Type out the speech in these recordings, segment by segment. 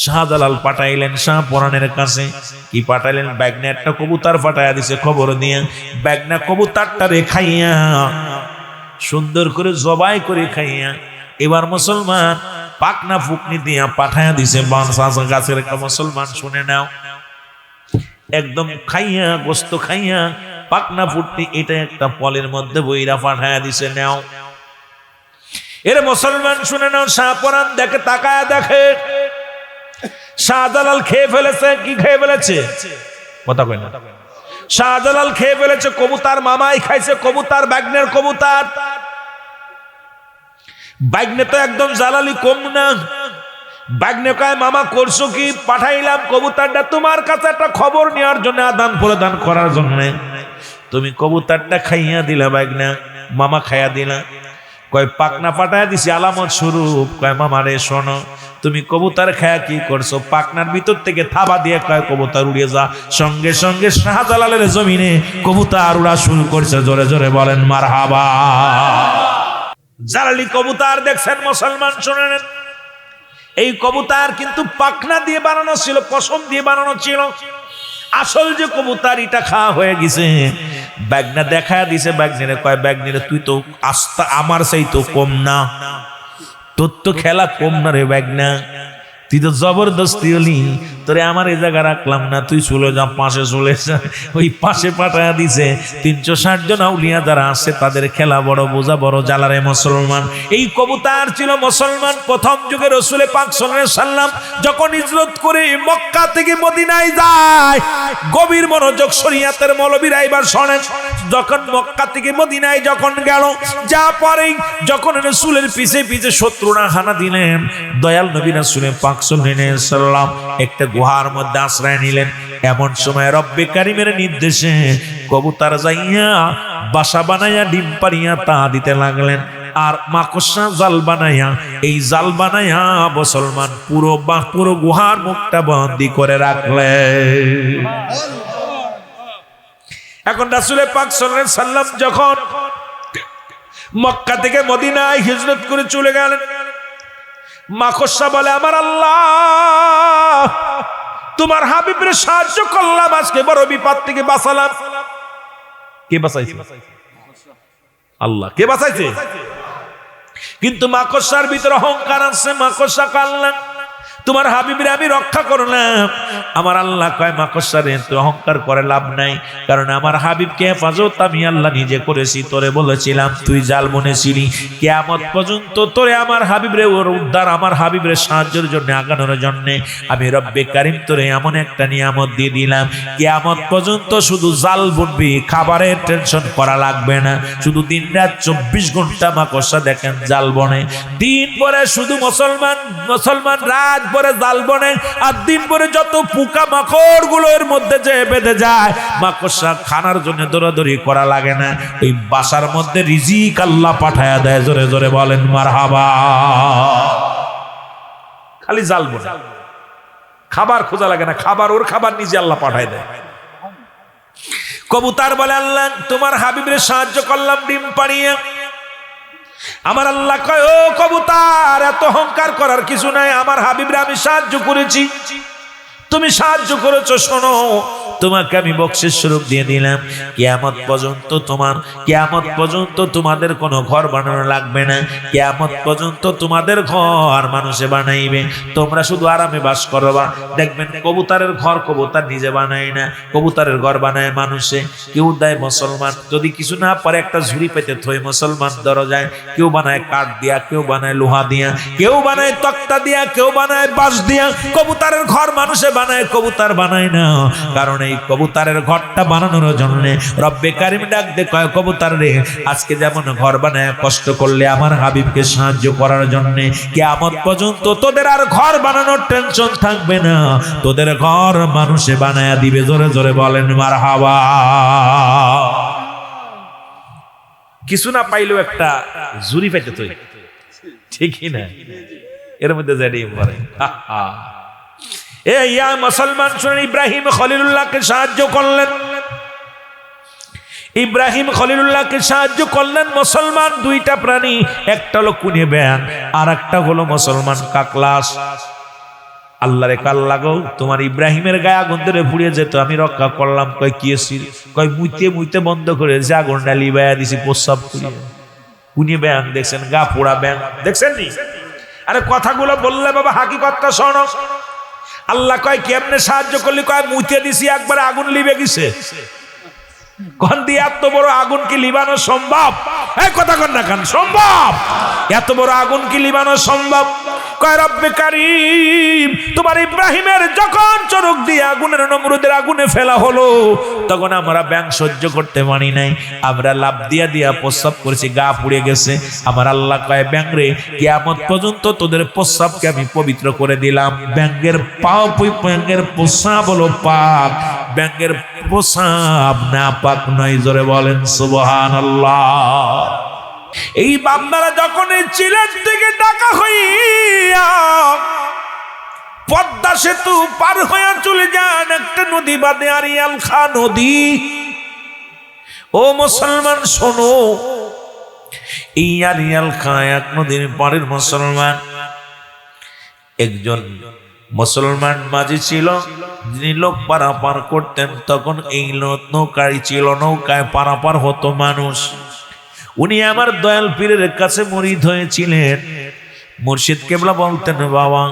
শাহজালাল পাঠাইলেন শাহপরানের কাছে। কি পাঠাইলেন? ব্যাগনে একটা কবুতর পাঠাইয়া দিছে খবর দিয়ে। ব্যাগনা কবুতরটা রে খাইয়া সুন্দর করে জবাই করে খাইয়া এবার মুসলমান পাকনা ফুকনি দিয়া পাঠাইয়া দিছে বানসাস গাছের একটা। মুসলমান শুনে নাও, একদম খাইয়া গোস্ত খাইয়া পাকনা ফুটনি এটা একটা পলের মধ্যে বইরা পাঠাইয়া দিছে। নাও এর মুসলমান শুনে নাও, শাহপরান দেখে, তাকায়া দেখে শাহজালাল খেয়ে ফেলেছে। কি খেয়ে ফেলেছে? কথা কই না। শাহজালাল খেয়ে ফেলেছে কবুতর, মামাই খাইছে কবুতর, ব্যাগনের কবুতর। ব্যাগনে তো একদম জালালি কম না। ব্যাগনে কয়, মামা করছো কি? পাঠাইলাম কবুতরটা তোমার কাছে একটা খবর নেওয়ার জন্য, আদান প্রদান করার জন্য। তুমি কবুতরটা খাইয়া দিলা ব্যাগনা, মামা খাইয়া দিলা। কয় পাকনা পাঠাইয়া দিছি আলামত স্বরূপ। কয় মামা রে শোনো, তুমি কবুতর খায়া কি করছো? পাকনার ভিতর থেকে থাবা দিয়ে কয় কবুতর উড়িয়ে যা। সঙ্গে সঙ্গে শাহজালালের জমিনে কবুতর উড়া শুরু করছে। জোরে জোরে বলেন মারহাবা। জালালি কবুতর দেখছেন মুসলমান, শুনে নেন। এই কবুতর কিন্তু পাকনা দিয়ে বানানো ছিল, পশম দিয়ে বানানো ছিল। আসল যে কবুতর এটা খাওয়া হয়ে গেছে। ব্যাগনা দেখা দিছে ব্যাগনিরে। কয় ব্যাগনিরে, তুই তো আস্তা আমার সেই তো কম না, তোর তো খেলা কম না রে ব্যাগনা, তুই তো জবরদস্তি হলি, তোরে আমার এই জায়গা রাখলাম না, তুই চলে যা, পাশে চলে যা। ওই পাশে পাঠায়া দিছে। 360 জন আউলিয়া যারা আছে তাদের খেলা বড়, বোঝা বড় জ্বালারে মুসলমান। এই কবুতর ছিল মুসলমান প্রথম যুগে রাসূল পাক সাল্লাল্লাহু আলাইহি সাল্লাম যখন হিজরত করে মক্কা থেকে মদিনায় যায়। গভীর মনোযোগ শরীয়তের মৌলবীরা এবার শোনেন। যখন মক্কা থেকে মদিনায় যখন গেল, যা পরে যখন রাসূলের পিছে পিছে শত্রুরা হানা দিলেন, দয়াল নবী রাসূল পাক সাল্লাল্লাহু আলাইহি সাল্লাম একটা গুহার মধ্যে আশ্রয় নিলেন। এমন সময় রব্বে কারিমের নির্দেশে কবুতর যাইয়া বাসা বানাইয়া ডিম পারিয়া তা দিতে লাগলেন। আর মাকড়সা জাল বানাইয়া, এই জাল বানাইয়া মুসলমান পুরো গুহার মুখটা বন্দি করে রাখলেন। এখন রাসূল পাক সাল্লাল্লাহু আলাইহি সাল্লাম যখন মক্কা থেকে মদিনায় হিজরত করে চলে গেলেন, মাকড়সা বলে, আমার আল্লাহ, তোমার হাবিবের সাহায্য করলাম, আজকে বড় বিপদ থেকে বাঁচালাম। কে বাঁচাইছে? আল্লাহ। কে বাঁচাইছে? কিন্তু মাকড়সার ভিতরে অহংকার আছে। মাকড়সা কাল্লা, তোমার হাবিবের আমি রক্ষা করলাম। আমার আল্লাহ কয়, মাকড়সারে তুই অহংকার করে লাভ নাই, কারণ আমার হাবিবকে হেফাজত আমি আল্লাহ নিজে করেছি। তোরে বলেছিলাম তুই জাল বনেছিলি, কিয়ামত পর্যন্ত তোরে আমার হাবিবরে ওর উদ্ধার, আমার হাবিবরে সাহায্যের জন্য, আগানোর জন্য আমি রব্বে কারিম তোরে এমন একটা নিয়ামত দিয়ে দিলাম, কিয়ামত পর্যন্ত শুধু জাল বুনবি, খাবারের টেনশন করা লাগবে না। শুধু দিন রাত 24 ঘন্টা মাকড়সা দেখেন জাল বনে। দিন পরে শুধু মুসলমান রাত পরে জাল বনে, আর দিন পরে যত পোকা মাকড় গুলো এর মধ্যে যে বেঁধে যায়, মাকড়সা খানার জন্য দৌড়াদৌড়ি করা লাগে না। এই বাসার মধ্যে রিজিক আল্লাহ পাঠায়া দেয়। জোরে জোরে বলেন মারহাবা। খালি জাল বনে, খাবার খোঁজা লাগে না, খাবার ওর খাবার নিজে আল্লাহ পাঠায় দেয়। কবুতর বলে, আল্লাহ তোমার হাবিবের সাহায্য করলাম ডিম পাড়িয়ে। আমার আল্লাহ কয়, ও কবুতর, এত অহংকার করার কিছু নাই, আমার হাবিবরে আমি সাহায্য করেছি, তুমি সাহায্য করেছো, শোনো তোমাকে আমি বকশিশ স্বরূপ দিয়ে দিলাম। কিয়ামত পর্যন্ত তোমাদের কোনো ঘর বানানো লাগবে না। কিয়ামত পর্যন্ত তোমাদের ঘর মানুষে বানাইবে, তোমরা শুধু আরামে বাস করবা। দেখবেন কবুতরের ঘর কবুতর নিজে বানায় না, কবুতরের ঘর বানায় মানুষে। কেউ দেয় মুসলমান, যদি কিছু না পারে একটা ঝুড়ি পেতে থই মুসলমান দরজায়। কেউ বানায় কাঠ দিয়া, কেউ বানায় লোহা দিয়া, কেউ বানায় তক্তা দিয়া, কেউ বানায় বাঁশ দিয়া। কবুতরের ঘর মানুষে বানায়, কবুতর বানায় না। কারণ এই কবুতরের ঘরটা বানানোর জন্য রব্বে কারিম ডাক দে কয়, কবুতর রে, আজকে যেমন ঘর বানায় কষ্ট করলে আমার হাবিবকে সাহায্য করার জন্য, কিয়ামত পর্যন্ত তোদের আর ঘর বানানোর টেনশন থাকবে না, তোদের ঘর মানুষে বানায়া দিবে। জোরে জোরে বলেন মারহাবা। কিছু না পাইলেও একটা জুরি পেতে তুই, ঠিকই না? এর মধ্যে জানি পড়ে মুসলমান শুনেন, ইব্রাহিম খলিলুল্লাহকে সাহায্য করলেন। ইব্রাহিম খলিলুল্লাহকে সাহায্য করলেন মুসলমান দুইটা প্রাণী, একটা হলো কুনে ব্যাং, আর একটা হলো মুসলমান কাকলাস। আল্লাহরে কাল লাগো, তোমার ইব্রাহিমের গায়ে আগুন ধরে পুড়িয়ে যেত, আমি রক্ষা করলাম। কয় কি এসি? কয় মুইতে মুইতে বন্ধ করে যে আগুনটা লিবাইয়া দিছি প্রস্রাব করিয়া। উনি ব্যাং দেখছেন, গা পোড়া ব্যাং দেখছেন নি? আরে কথাগুলো বললে বাবা হাকিকতটা শোনো। আল্লাহ কয় কেমনে সাহায্য করলি? কয় মুইতে দিছি একবার আগুন লিবে গেছে। কোন দিয়ে এত বড় আগুন কি লিবানো সম্ভব? এই কথা কন না কেন, সম্ভব? এত বড় আগুন কি লিবানো সম্ভব? কয় রব্বে কারীম, তোমার ইব্রাহিমের যখন চরক দিয়ে আগুনের নমরুদের আগুনে ফেলা হলো, তখন আমরা ব্যাং সহ্য করতে পারি নাই, আমরা লাভ দিয়া দিয়া প্রস্রাব করেছি, গা পুড়ে গেছে। আমার আল্লাহ কয় ব্যাং রে, কিয়ামত পর্যন্ত তোদের প্রস্রাবকে আমি পবিত্র করে দিলাম। ব্যাঙের ব্যাঙের প্রস্রাব হলো পাক, ব্যাঙের প্রস্রাব না পাক নয়। জোরে বলেন সুবহানাল্লাহ। এই বান্দারা যখন এই চিলেট থেকে ডাকা হইয়া পদ্মা সেতু পার হইয়া চলে যান একটা নদী বাদে, আরিয়াল খা নদী। ও মুসলমান শোনো, এই আরিয়াল খা এক নদীর পারের মুসলমান, একজন মুসলমান মাঝি ছিল, যিনি লোক পারাপার করতেন। তখন এই নৌকায় ছিল, নৌকায় পারাপার হতো মানুষ। উনি আমার দয়াল পীরের কাছে মুরিদ হয়েছিলেন। মুর্শিদ কেবলা বলতেন, বাবা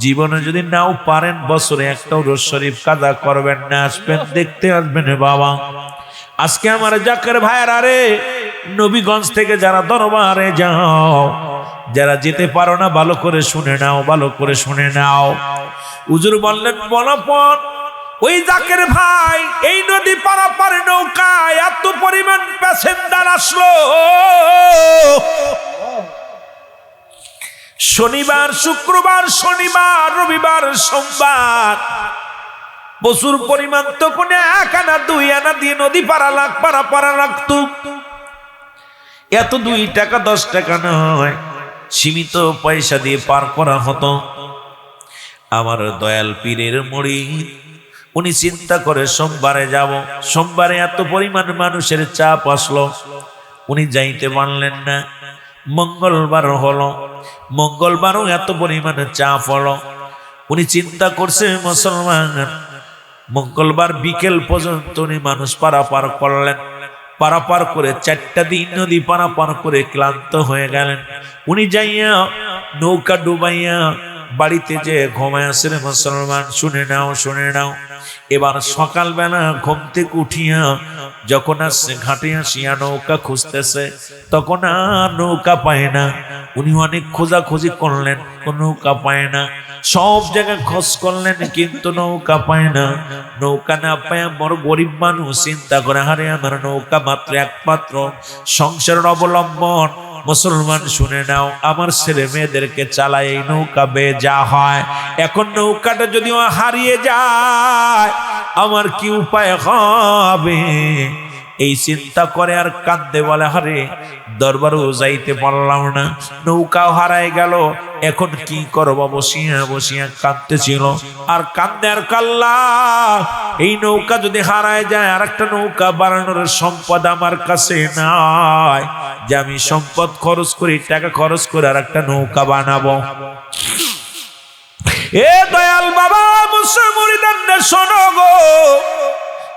জীবনে যদি নাও পারেন বছরে একটা উরুস শরীফ কাজা করবেন না, আসবেন দেখতে আসবেন বাবা। আজকে আমার জাকের ভাইয়েরা রে, নবীগঞ্জ থেকে যারা দরবারে যাও, যারা যেতে পারো না ভালো করে শুনে নাও, ভালো করে শুনে নাও। হুজুর বললেন বলপন, ওই জাকের ভাই এই নদী পারাপারে নৌকায় এত পরিমাণ প্যাসেঞ্জার আসলো, শনিবার শুক্রবার শনিবার রবিবার সোমবার প্রচুর পরিমাণ, তখন 1 আনা 2 আনা দিয়ে নদী পারাপারা লাগতো। এত 2 টাকা 10 টাকা নয়, সীমিত পয়সা দিয়ে পার করা হতো। আমার দয়াল পীরের মুরিদ উনি চিন্তা করে সোমবারে যাব। সোমবারে এত পরিমাণ মানুষের চাপ আসলো, উনি যাইতে পারলেন না। মঙ্গলবার হলো, মঙ্গলবারও এত পরিমাণে চাপ হলো। উনি চিন্তা করছে মুসলমান, মঙ্গলবার বিকেল পর্যন্ত উনি মানুষ পারাপার করলেন। পারাপার করে 4টা দিন নদী পারাপার করে ক্লান্ত হয়ে গেলেন। উনি যাইয়া নৌকা ডুবাইয়া বাড়িতে যে ঘুমায় আসলে মুসলমান, শুনে নাও শুনে নাও। এবার সকালবেলা ঘুম থেকে উঠিয়া যখন আসছে ঘাটে আসিয়া নৌকা খুঁজতেছে, তখন আর নৌকা পায় না। উনি অনেক খোঁজাখুঁজি করলেন, নৌকা পায় না। সব জায়গায় খোঁজ করলেন কিন্তু নৌকা পায় না। নৌকা না পায় বড় গরিব মানুষ চিন্তা করে, হারে আমার নৌকা মাত্র একমাত্র সংসারের অবলম্বন। মুসলমান শুনে নাও, আমার ছেলে মেয়েদেরকে চালায় এই নৌকা বেয়ে যা হয়। এখন নৌকাটা যদি হারিয়ে যায় আমার কি উপায় হবে? এই চিন্তা করে আর কাঁদতে বলে, হারে দরবারও যাইতে পারলাম না, নৌকাও হারাই গেল, এখন কি করব? বসিয়া বসিয়া কাঁদতেছিল। আর কান্দে আর কাল্লা, এই নৌকা যদি হারায় যায় আর একটা নৌকা বানানোর সম্পদ আমার কাছে নাই, যে আমি সম্পদ খরচ করি, টাকা খরচ করে আর একটা নৌকা বানাবো। এ দয়াল বাবা মুসলমান শোনো গো,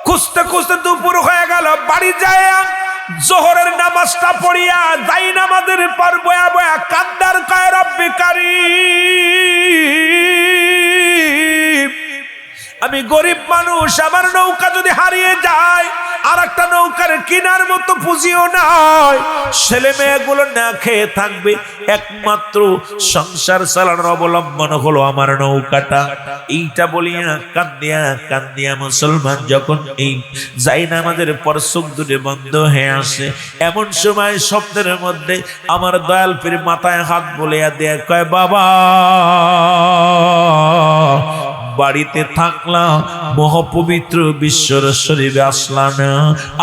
খুঁজতে খুঁজতে দুপুর হয়ে গেল। বাড়ি যায় জোহরের নামাজটা পড়িয়া যাই, নামাজের পর বয়া বয়া কান্দার কয় রব্বে কারীম, আমি গরিব মানুষ, আমার নৌকা যদি হারিয়ে যায় আর একটা নৌকার কিনার মতো পুঁজিও নাই, ছেলে মেয়েগুলো না খেয়ে থাকবে, একমাত্র সংসার চালানোর অবলম্বন হলো আমার নৌকাটা। এইটা বলিয়া কান্দিয়া কান্দিয়া মুসলমান যখন এই যাই না আমাদের পর চোখ দুটো বন্ধ হয়ে আসে, এমন সময় স্বপ্নের মধ্যে আমার দয়াল পীর মাথায় হাত বলিয়া দেয়া কয়, বাবা বাড়িতে থাকলাম, মহাপবিত্র বিশ্বর শরীরে আসলা না,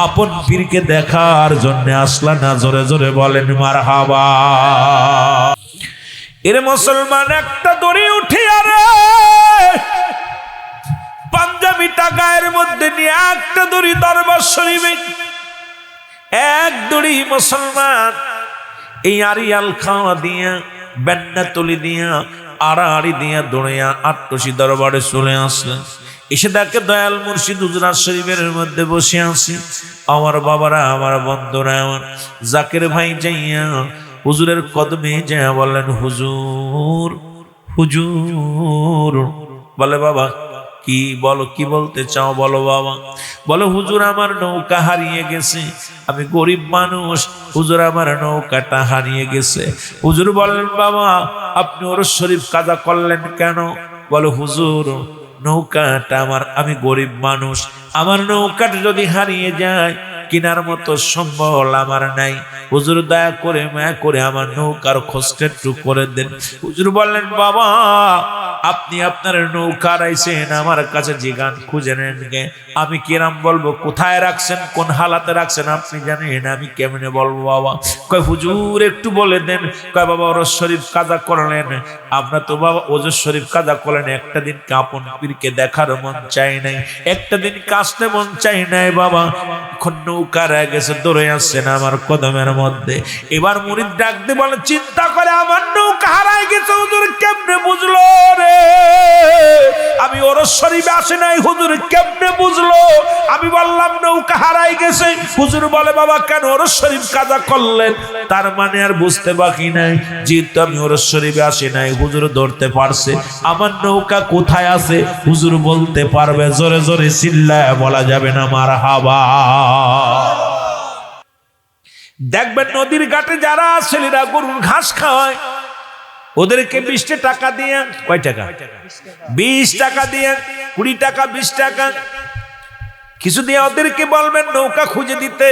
আপন পীরকে দেখার জন্য আসলা না। জোরে জোরে বলেন মারহাবা। এর মুসলমান একটা দড়ি উঠিয়া রে পাঞ্জাবিটা গায়ের মধ্যে নিয়ে একটা দড়ি দরবার শরীফে, এক দড়ি মুসলমান এই আরিয়াল খাওয়া দিয়া বেন্না তুলি দিয়া আড়াআড়ি দিয়া দৌড়িয়া আট্টসি দরবারে চলে আসলেন। এসে দেখে দয়াল মুর্শিদ হুজুর শরীফের মধ্যে বসে আছি। আমার বাবারা, আমার বন্ধুরা, আমার জাকের ভাই যাইয়া হুজুরের কদমে যাইয়া বললেন, হুজুর হুজুর। বলে, বাবা কি বলো, কি বলতে চাও বলো বাবা। বলো, হুজুর আমার নৌকা হারিয়ে গেছে, আমি গরিব মানুষ, হুজুর আমার নৌকাটা হারিয়ে গেছে। হুজুর বললেন, বাবা আপনি ওরস শরীফ কাজা করলেন কেন? বলো, হুজুর নৌকাটা আমার, আমি গরিব মানুষ, আমার নৌকাটা যদি হারিয়ে যায় কিনার মতো সম্বল আমার নাই, হুজুর দয়া করে মায়া করে আমার নৌকার খোঁজটা একটু করে দেন। হুজুর বললেন, বাবা আপনি আপনার নৌকা রাইছেন, আমার কাছে জিগান খুঁজে নেন গে, আমি কিরাম বলবো, কোথায় রাখছেন, কোন হালাতে রাখছেন আপনি জানেন, আমি কেমনে বলবো বাবা। কয় হুজুর একটু বলে দেন। কয় বাবা ওরস শরীফ কাজা করলেন, আমরা তো বাবা ওজর শরীফ কাজা করলেন, একটা দিন কাপন পীরকে দেখার মন চাই নাই, একটা দিন কাশতে মন চাই নাই বাবা। এখন নৌকা রয়ে গেছে, দৌড়ে আসছেন আমার কদমের মধ্যে। এবার মুরিদ ডাক দিয়ে বলে, চিন্তা করে আমার নৌকা হারাই গেছে, হুজুর কেমনে বুঝলো রে? আমি ওরস শরীফে আসে নাই, হুজুর কেমনে বুঝলো? আমি বললাম নৌকা হারাই গেছে। হুজুর বলে, বাবা কেন ওরস শরীফ কাজা করলেন? তার মানে আর বুঝতে বাকি নাই, যেহেতু আমি ওরস শরীফে আসে নাই, হুজুর ধরতে পারছে আমার নৌকা কোথায় আছে, হুজুর বলতে পারবে। জোরে জোরে চিল্লায় বলা যাবে না মারহাবা। দেখবেন নদীর ঘাটে যারা ছেলেরা গরুর ঘাস খাওয়ায়, ওদেরকে 20 টাকা দিয়ে, কয় টাকা? 20 টাকা দিয়ে, 20 টাকা 20 টাকা কিছু দিয়ে ওদেরকে বলবেন নৌকা খুঁজে দিতে,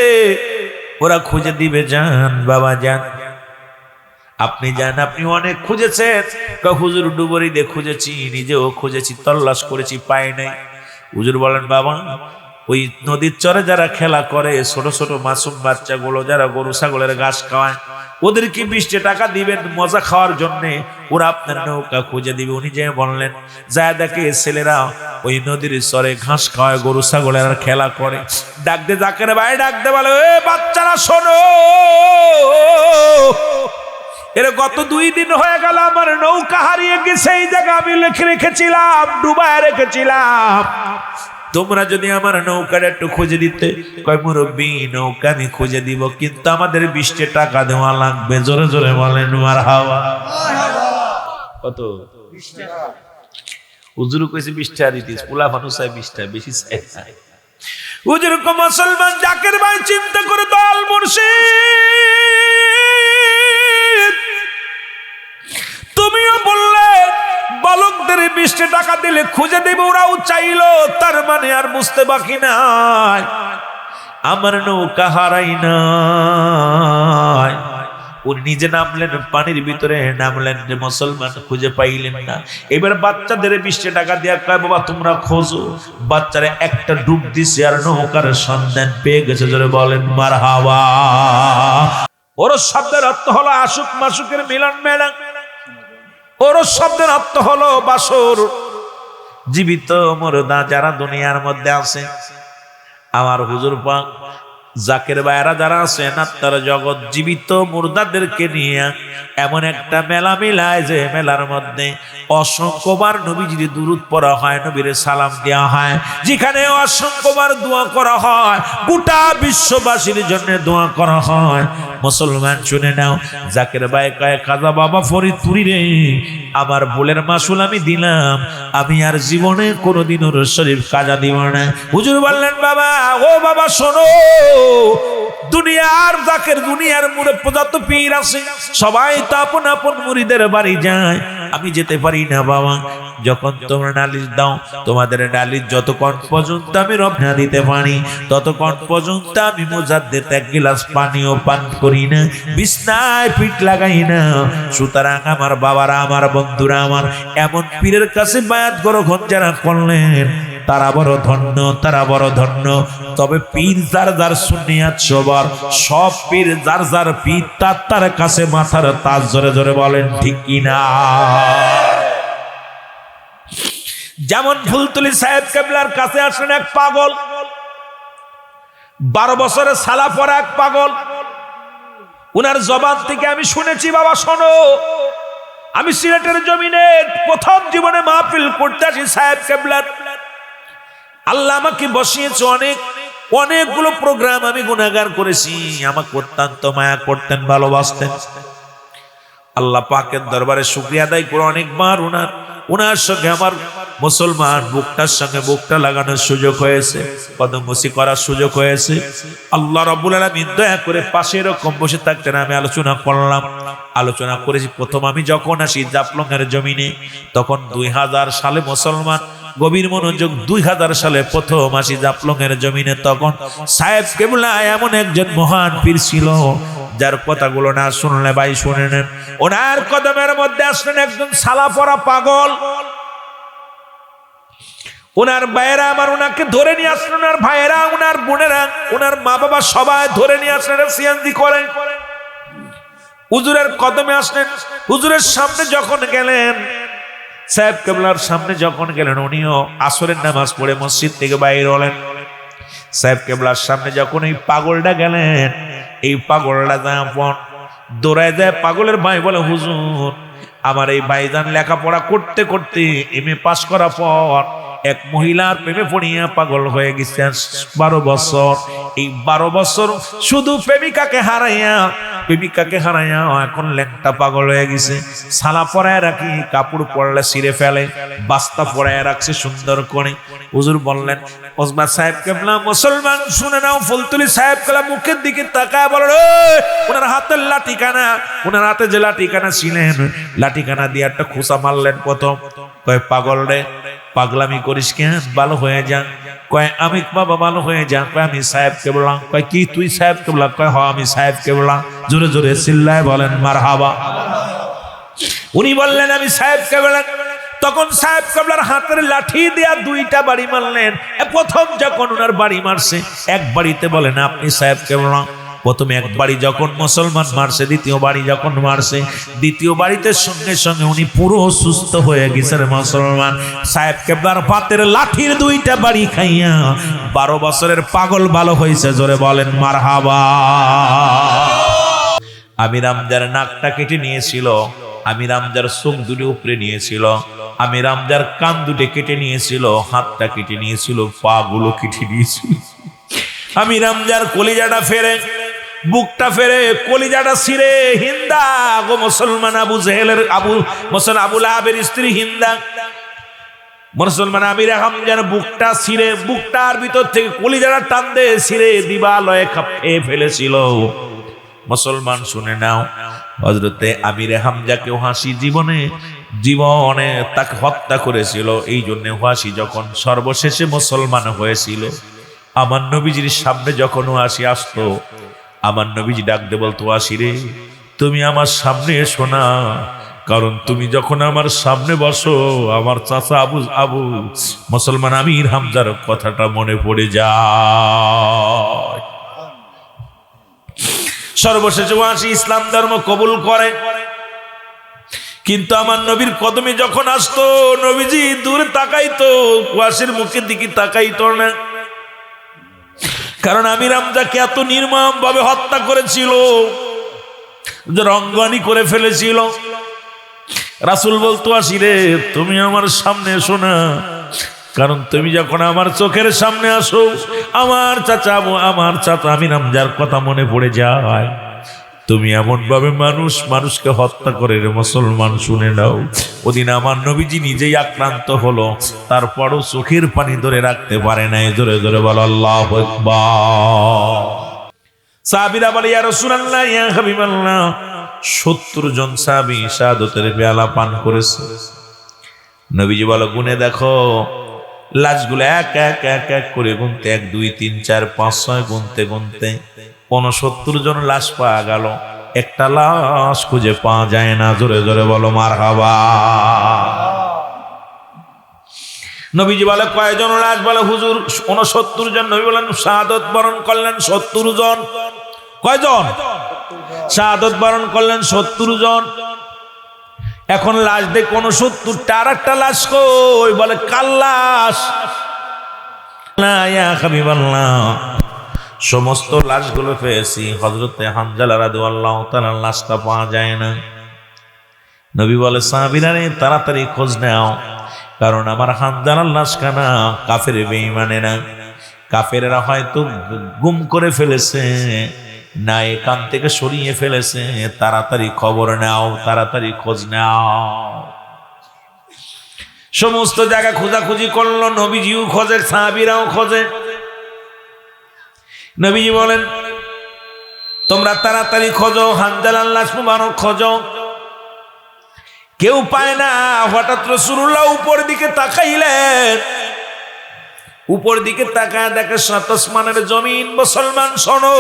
ওরা খুঁজে দিবে। যান বাবা যান, আপনি যান, আপনি অনেক খুঁজেছেন। হুজুর ডুবুরি দিয়ে খুঁজেছি, নিজেও খুঁজেছি, তল্লাশ করেছি, পাই নাই। হুজুর বলেন, বাবা ওই নদীর চরে যারা খেলা করে, ছোট ছোট মাসুম বাচ্চাগুলো যারা গরু ছাগলের ঘাস খাওয়ায়, ওদেরকে 20 টাকা দিবেন মজা খাওয়ার জন্য, ওরা আপনার নৌকা খুঁজে দিবে। উনি যে বললেন, যা দেখে ছেলেরা ওই নদীর চরে ঘাস খাওয়ায়, গরু ছাগলের খেলা করে। ডাকতে জাকের ভাই ডাকতে বলে, এ বাচ্চারা শোনো, এর গত 2 দিন হয়ে গেল আমার নৌকা হারিয়ে গেছে, এই জায়গা আমি লিখে রেখেছিলাম, ডুবায় রেখেছিলাম, তোমরা যদি আমার নৌকাটা একটু খুঁজে দিতে। কয় মুরব্বি নৌকা আমি খুঁজে দিব, কিন্তু আমাদের 20 টাকা দেওয়া লাগবে। জোরে জোরে বলেন মারহাবা। কত? 20 টাকা। হুজুর কইছে 20 টাকা দিতিস, পোলা মানুষ চাই 20 টাকা, বেশি চাই না। হুজুর কো মুসলমান জাকের ভাই চিন্তা করে দয়াল মুর্শিদ, তুমিও বললে বালকদের 20 টাকা দিলে খুঁজে দেবে, ওরাও চাইলো, তার মানে আর বুঝতে বাকি নাই আমার নৌকা হারাই নাই। উনি নিজে নামলেন পানির ভিতরে, নামলেন যে মুসলমান খুঁজে পাইলেন না। এবার বাচ্চাদের 20 টাকা দিয়া কয়, বাবা তোমরা খোঁজো। বাচ্চারা একটা ডুব দিছে আর নৌকার সন্ধান পেয়ে গেছে। জোরে বলেন মারহাবা। ওরস শব্দের অর্থ হলো আশুক মাসুকের মিলন মেলা। ওরস শব্দের অর্থ হলো বাসর। জীবিত মুর্দা যারা দুনিয়ার মধ্যে আছে, আমার হুজুর পাক জাকের ভাইরা যারা আছেন, আত্মার জগৎ জীবিত মুর্দাদেরকে নিয়ে এমন একটা মেলা মিলায়, যে মেলার মধ্যে অসংখ্যবার নবীজির দুরূদ পড়া হয়, নবীর সালাম দেওয়া হয়, যেখানে অসংখ্যবার দোয়া করা হয়, গোটা বিশ্ববাসীর জন্য দোয়া করা হয়। মুসলমান শুনে নাও, জাকের ভাই কয়, খাজা বাবা ফরিদপুরি রে, আমার ভুলের মাসুল আমি দিলাম, আমি আর জীবনে কোনোদিন ওর শরীফ কাজা দিব না। হুজুর বললেন, বাবা ও বাবা শোনো, দুনিয়ার জাকের, দুনিয়ার মুড়ে যত পীর আছে সবাই তো আপন আপন মুরিদের বাড়ি যায়, আমি যেতে পারি না বাবা। যখন তোমরা নালিশ দাও, তোমাদের নালিশ যতক্ষণ পর্যন্ত আমি রব না দিতে পারি, ততক্ষণ পর্যন্ত আমি মুজাদ্দেদ 1 গ্লাস পানিও পান করি না, বিছনায় পিঠ লাগাই না। সুতরাং আমার বাবারা, আমার বন্ধুরা, আমার এমন পীরের কাছে বায়াত গ্রহণ যারা করলেন, তারা বড় ধন্য, তারা বড় ধন্য। তবে পীর যার যার সুন্নিয়াত সবার, সব পীর যার যার পীর তার কাছে মাথার তাজ। জোরে জোরে বলেন ঠিক কিনা? যেমন ফুলতুলি সাহেব কেবলার কাছে আসেন এক পাগল, 12 বছরের সালা পরা এক পাগল। উনার জবান থেকে আমি শুনেছি, বাবা শোনো, আমি সিলেটের জমিনে প্রথম জীবনে মাহফিল করতে আসি সাহেব কেবলার। আল্লাহ আমাকে বসিয়েছে অনেকগুলো প্রোগ্রাম আমি গুনাহগার করেছি। আমাকে অত্যন্ত মায়া করতেন, ভালোবাসতেন। আল্লাহ পাকের দরবারে শুকরিয়া আদায় করে অনেকবার ওনার সঙ্গে আমার মুসলমান বুকটার সঙ্গে বুকটা লাগানোর সুযোগ হয়েছে, কদমবসি করার সুযোগ হয়েছে। আল্লাহ রাব্বুল আলামিন দয়া করে পাশে এরকম বসে থাকতেন। আমি আলোচনা করেছি। প্রথম আমি যখন আসি জাফলংয়ের জমিনে, তখন 2000 সালে মুসলমান, গভীর মনোযোগ, 2000 সালে প্রথম আসি জাফলংয়ের জমিনে। তখন সাহেব কেবলা এমন একজন মহান পীর ছিল যার কথাগুলো না শুনলে ভাই শুনে নেন। ওনার কদমের মধ্যে আসলেন একজন সালা পরা পাগল। ওনার ভাইয়েরা আমার ওনাকে ধরে নিয়ে আসলেন, ওনার ভাইয়েরা, ওনার বোনেরা, ওনার মা বাবা সবাই ধরে নিয়ে আসলেন সিএনজি করে। হুজুরের কদমে আসলেন। হুজুরের সামনে যখন গেলেন, সাহেব কেবলার সামনে যখন গেলেন, উনিও আসরের নামাজ পড়ে মসজিদ থেকে বাইরে হলেন। সাহেব কেবলার সামনে যখন এই পাগলটা গেলেন, এই পাগলটা দৌড়ায় যায়। পাগলের ভাই বলে, হুজুর আমার এই ভাইজান লেখাপড়া করতে করতে এমএ পাস করার পর এক মহিলার প্রেমে পড়িয়া পাগল হয়ে গেছে 12 বছর। এই 12 বছর শুধু প্রেমিকাকে হারাইয়া এখন ল্যাংটা পাগল হয়ে গেছে। সালা পরায় রাখি, কাপড় পরলে ছিঁড়ে ফেলে, বাস্তা পরায় রাখছে সুন্দর করে। হুজুর বললেন, ওসমান সাহেব কেবলা, মুসলমান শুনে নাও। ফুলতুলি সাহেব কেবলা মুখের দিকে তাকায় বলেন, ওনার হাতের লাঠিখানা, ওনার হাতে যে লাঠিখানা ছিলেন, লাঠিখানা দিয়ে একটা খোঁচা মারলেন। প্রথম কয়, পাগল রে, পাগলামি করিস কেন, ভালো হয়ে যা। কয়, আমি বাবা ভালো হয়ে যা। কয়, আমি সাহেব কেবলা। কয়, কি তুই সাহেব কেবলা? কয়, হ আমি সাহেব কেবলা। জোরে জোরে চিল্লায় বলেন মারহাবা। উনি বললেন, আমি সাহেব কেবলা। তখন সাহেব কেবলার হাতের লাঠি দিয়া 2টা বাড়ি মারলেন। প্রথম যখন ওনার বাড়ি মারছে, এক বাড়িতে বলেন আপনি সাহেব কেবলা। প্রথমে এক বাড়ি যখন মুসলমান মারছে, দ্বিতীয় বাড়ি যখন মারছে, দ্বিতীয় বাড়িতে সঙ্গে সঙ্গে উনি পুরো সুস্থ হয়ে গেছেন মুসলমান। সাহেব কেবলার পাতের লাঠির 2টা বাড়ি খাইয়া 12 বছরের পাগল ভালো হয়েছে। জোরে বলেন মারহাবা। আমি রামজার নাকটা কেটে নিয়েছিল, আমি রামজার চোখ দুটো উপরে নিয়েছিল, আমি রামজার কান দুটো কেটে নিয়েছিল, হাতটা কেটে নিয়েছিল, পা গুলো কেটে নিয়েছিল। আমি রামজার কলিজাটা ফেরে, বুকটা ফেরে, কলিজাটা ছিঁড়ে, হিন্দা গো মুসলমান, আবু লাহাবের স্ত্রী হিন্দা, মুসলমান আমির হামজার বুকটা ছিঁড়ে, বুকটার ভিতর থেকে কলিজাটা টান দিয়ে ছিঁড়ে দিবালয়ে খেয়ে ফেলেছিল। মুসলমান শুনে নাও, হযরতে আমির হামজাকে ওয়াসি জীবনে তাকে হত্যা করেছিল। এই জন্য ওয়াসি যখন সর্বশেষে মুসলমান হয়েছিল, আমার নবীজির সামনে যখন ওয়াসি আসতো, আমার নবীজি ডাক দিয়ে বলতো, ওয়াসি রে, তুমি আমার সামনে এসো না, কারণ তুমি যখন আমার সামনে বসো, আমার চাচা আবু মুসলমান আমির হামজার কথাটা মনে পড়ে যায়। সর্বশেষে ওয়াসি ইসলাম ধর্ম কবুল করে। কিন্তু আমার নবীর কদমে যখন আসতো, নবীজি দূরে তাকাইতো, ওয়াসির মুখের দিকে তাকাইতো না। কারণ আমির হামজাকে এত নির্মম ভাবে হত্যা করেছিল, রঙ্গনি করে ফেলেছিল। রাসূল বলতো, ওয়াসি রে, তুমি আমার সামনে এসো না, কারণ তুমি যখন আমার চোখের সামনে আসো, আমার চাচা আমির হামজার কথা মনে পড়ে যায়। তুমি এমন ভাবে মানুষকে হত্যা করে রে মুসলমান, শুনে নাও। ওদিন আমার নবীজি নিজেই আক্রান্ত হলো, তারপরও চোখের পানি ধরে রাখতে পারে নাই। জোরে জোরে বলো আল্লাহু আকবার। সাহাবীরা বলে, ইয়া রাসূলুল্লাহ, ইয়া হাবিবাল্লাহ, 70 জন সাহাবী শাহাদাতের পেয়ালা পান করেছে। নবীজি বলো, গুনে দেখো লাশগুলো, এক এক করে গুনতে, 1 2 3 4 5 6 গুনতে 69 জন লাশ পাওয়া গেল। একটা লাশ খুঁজে পাওয়া যায় না। জোরে জোরে বলো মারহাবা। নবীজি বলে, কয়জন লাশ? বলে হুজুর 69 জন। নবী বলেন, শাহাদাত বরণ করলেন 70 জন। কয়জন? শাহাদাত বরণ করলেন 70 জন। এখন লাশ দেখে 69টা, আর একটা লাশ কই? বলে, কাল লাশ। না ইয়া হাবিবাল্লাহ, সমস্ত লাশগুলো পেয়েছি, হযরতে হানজালা রাদিয়াল্লাহু তাআলার লাশটা পাওয়া যায় না। নবী বলে সাহাবীরা রে তাড়াতাড়ি খোঁজ নাও, কারণ আমার হানজালার লাশখানা কাফের বেঈমানেরা কাফেরেরা হয়তো গুম করে ফেলেছে, না এখান থেকে সরিয়ে ফেলেছে, তাড়াতাড়ি খবর নাও, তাড়াতাড়ি খোঁজ নাও। সমস্ত জায়গা খোঁজাখুঁজি করলো, নবীজিও খোঁজে, সাহাবীরাও খোঁজে। নবীজি বলেন তোমরা তাড়াতাড়ি খোঁজো, হানজালার লাশ মুবারক খোঁজো। কেউ পায় না। হঠাৎ রাসূলুল্লাহ উপর দিকে তাকাইলেন, উপর দিকে তাকায় দেখে সাত আসমানের জমিন, মুসলমান শোনো,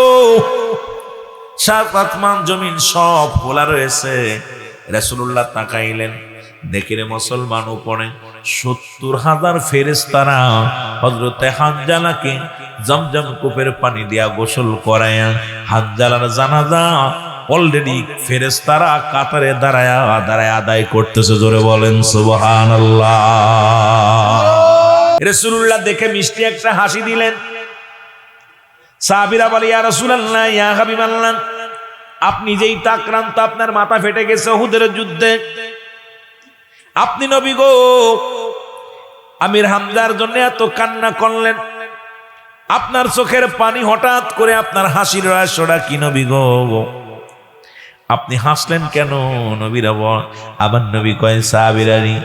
সাত আসমান জমিন সব খোলা রয়েছে। রাসূলুল্লাহ তাকাইলেন, দেখে রে মুসলমান উপরে ৭০,০০০ ফেরেশতারা হযরতে হানজালাকে জমজম কূপের পানি দিয়া গোসল করায়া হানজালার জানাজা অলরেডি ফেরেশতারা কাতারে দাঁড়ায় আদায় করতেছে। জোরে বলেন সুবহানাল্লাহ। রাসূলুল্লাহ দেখে মিষ্টি একটা হাসি দিলেন। সাহাবীরা বলে ইয়া রাসূলুল্লাহ, ইয়া হাবিবাল্লাহ, আপনি যেই আক্রান্ত, আপনার মাথা ফেটে গেছে উহুদের যুদ্ধে, আপনি নবী গো আমির হামজার জন্য এত কান্না করলেন, আপনার চোখের পানি হঠাৎ করে আপনার হাসির রহস্যটা কি নবী গো? আপনি হাসলেন কেন? নবীরা বল, আবার নবী কয় সাহাবীরানি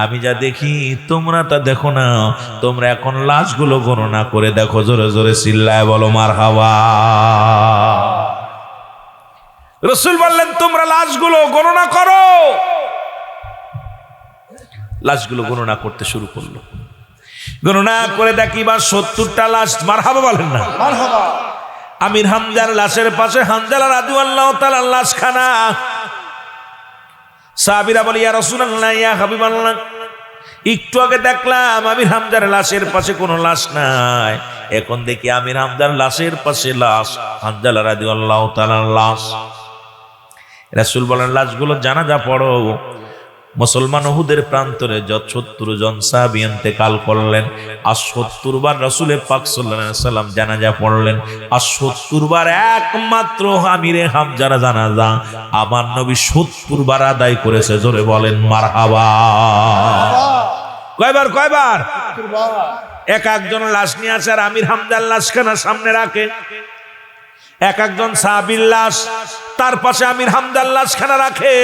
আমি যা দেখি তোমরা তা দেখো না, তোমরা এখন লাশগুলো গণনা করে দেখো। জোরে জোরে চিল্লায় বলো মারহাবা। রাসূল বললেন তোমরা লাশগুলো গণনা করো। লাশগুলো গণনা করতে শুরু করলো। গণনা করে দেখি বা ৭০টা লাশ। মারহাবা বলেন না? মারহাবা। আমির হামজার লাশের পাশে হানজালা রাদিয়াল্লাহু তাআলার লাশখানা। সাহাবীরা বলে ইয়া রাসূলুল্লাহ, ইয়া হাবিবাল্লাহ, একটু আগে দেখলাম আমির হামজার লাশের পাশে কোনো লাশ নাই, এখন দেখি আমির হামজার লাশের পাশে লাশ, হানজালা রাদিয়াল্লাহু তাআলার লাশ। রাসূল বলেন লাশগুলো জানাজা পড়ো। মুসলমান উহুদের প্রান্তরে যত ৭০ জন সাহাবী ইন্তেকাল করলেন, আর ৭০ বার রাসূল পাক সাল্লাল্লাহু আলাইহি সাল্লাম জানাজা পড়লেন, আর ৭০ বার একমাত্র আমিরে হামজার জানাজা আমার নবী ৭০ বার আদায় করেছে। জোরে বলেন মারহাবা। কয়বার? কয়বার? এক একজন লাশ নিয়ে আসে আর আমির হামজার লাশখানা সামনে রাখে। এক একজন সাহাবীর লাশ তার পাশে আমির হামজার লাশখানা রাখে।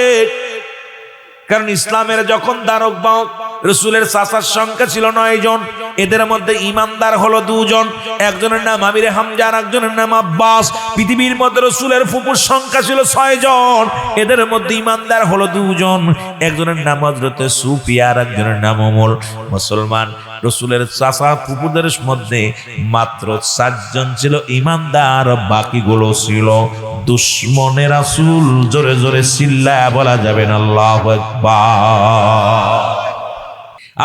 কারণ ইসলামের যখন ধারক বাহক রাসূলের চাচার সংখ্যা ছিল ৯ জন, এদের মধ্যে ইমানদার হলো 2 জন, একজনের নাম আমিরে হামজা আর একজনের নাম আব্বাস। পৃথিবীর মধ্যে রাসূলের ফুফুর সংখ্যা ছিল 6 জন, এদের মধ্যে ইমানদার হলো 2 জন, একজনের নাম হযরতে সুফিয়া আর একজনের নাম ওমর। মুসলমান রাসূলের চাচা ফুফুদের মধ্যে মাত্র 4 জন ছিল ইমানদার, বাকিগুলো ছিল দুশমনে রাসূল। জোরে জোরে চিল্লায়া বলা যাবে না আল্লাহু আকবার।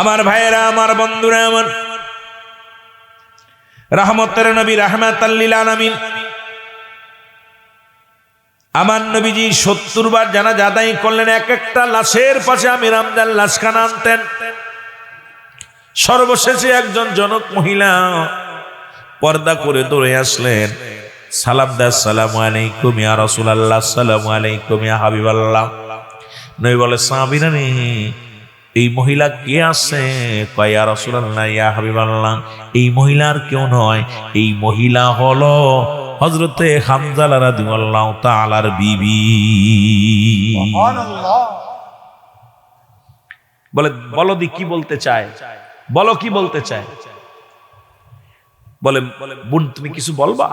আমার ভাইয়েরা, আমার বন্ধুরা, আমার রহমতের নবী রাহমাতাল লিল আলামিন আমার নবীজি ৭০ বার জানাজা আদায় করলেন। এক একটা লাশের পাশে আমির হামজার লাশখানা আনতেন। সর্বশেষে একজন জনক মহিলা পর্দা করে দৌড়ে আসলেন, সালাম দেয়, আসসালামু আলাইকুম ইয়া রাসূলুল্লাহ, আসসালামু আলাইকুম ইয়া হাবিবাল্লাহ। নবী বলে সাহাবীরা রে এই মহিলা কে আছে? কয় ইয়া রাসূলুল্লাহ, ইয়া হাবিবাল্লাহ, এই মহিলার কেউ নয়, এই মহিলা হলো হযরতে হামজালা রাদিয়াল্লাহু তাআলার বিবি। সুবহানাল্লাহ। বলে বলো দি কি বলতে চায়, বলো কি বলতে চায়? বলে বোন তুমি কিছু বলবা?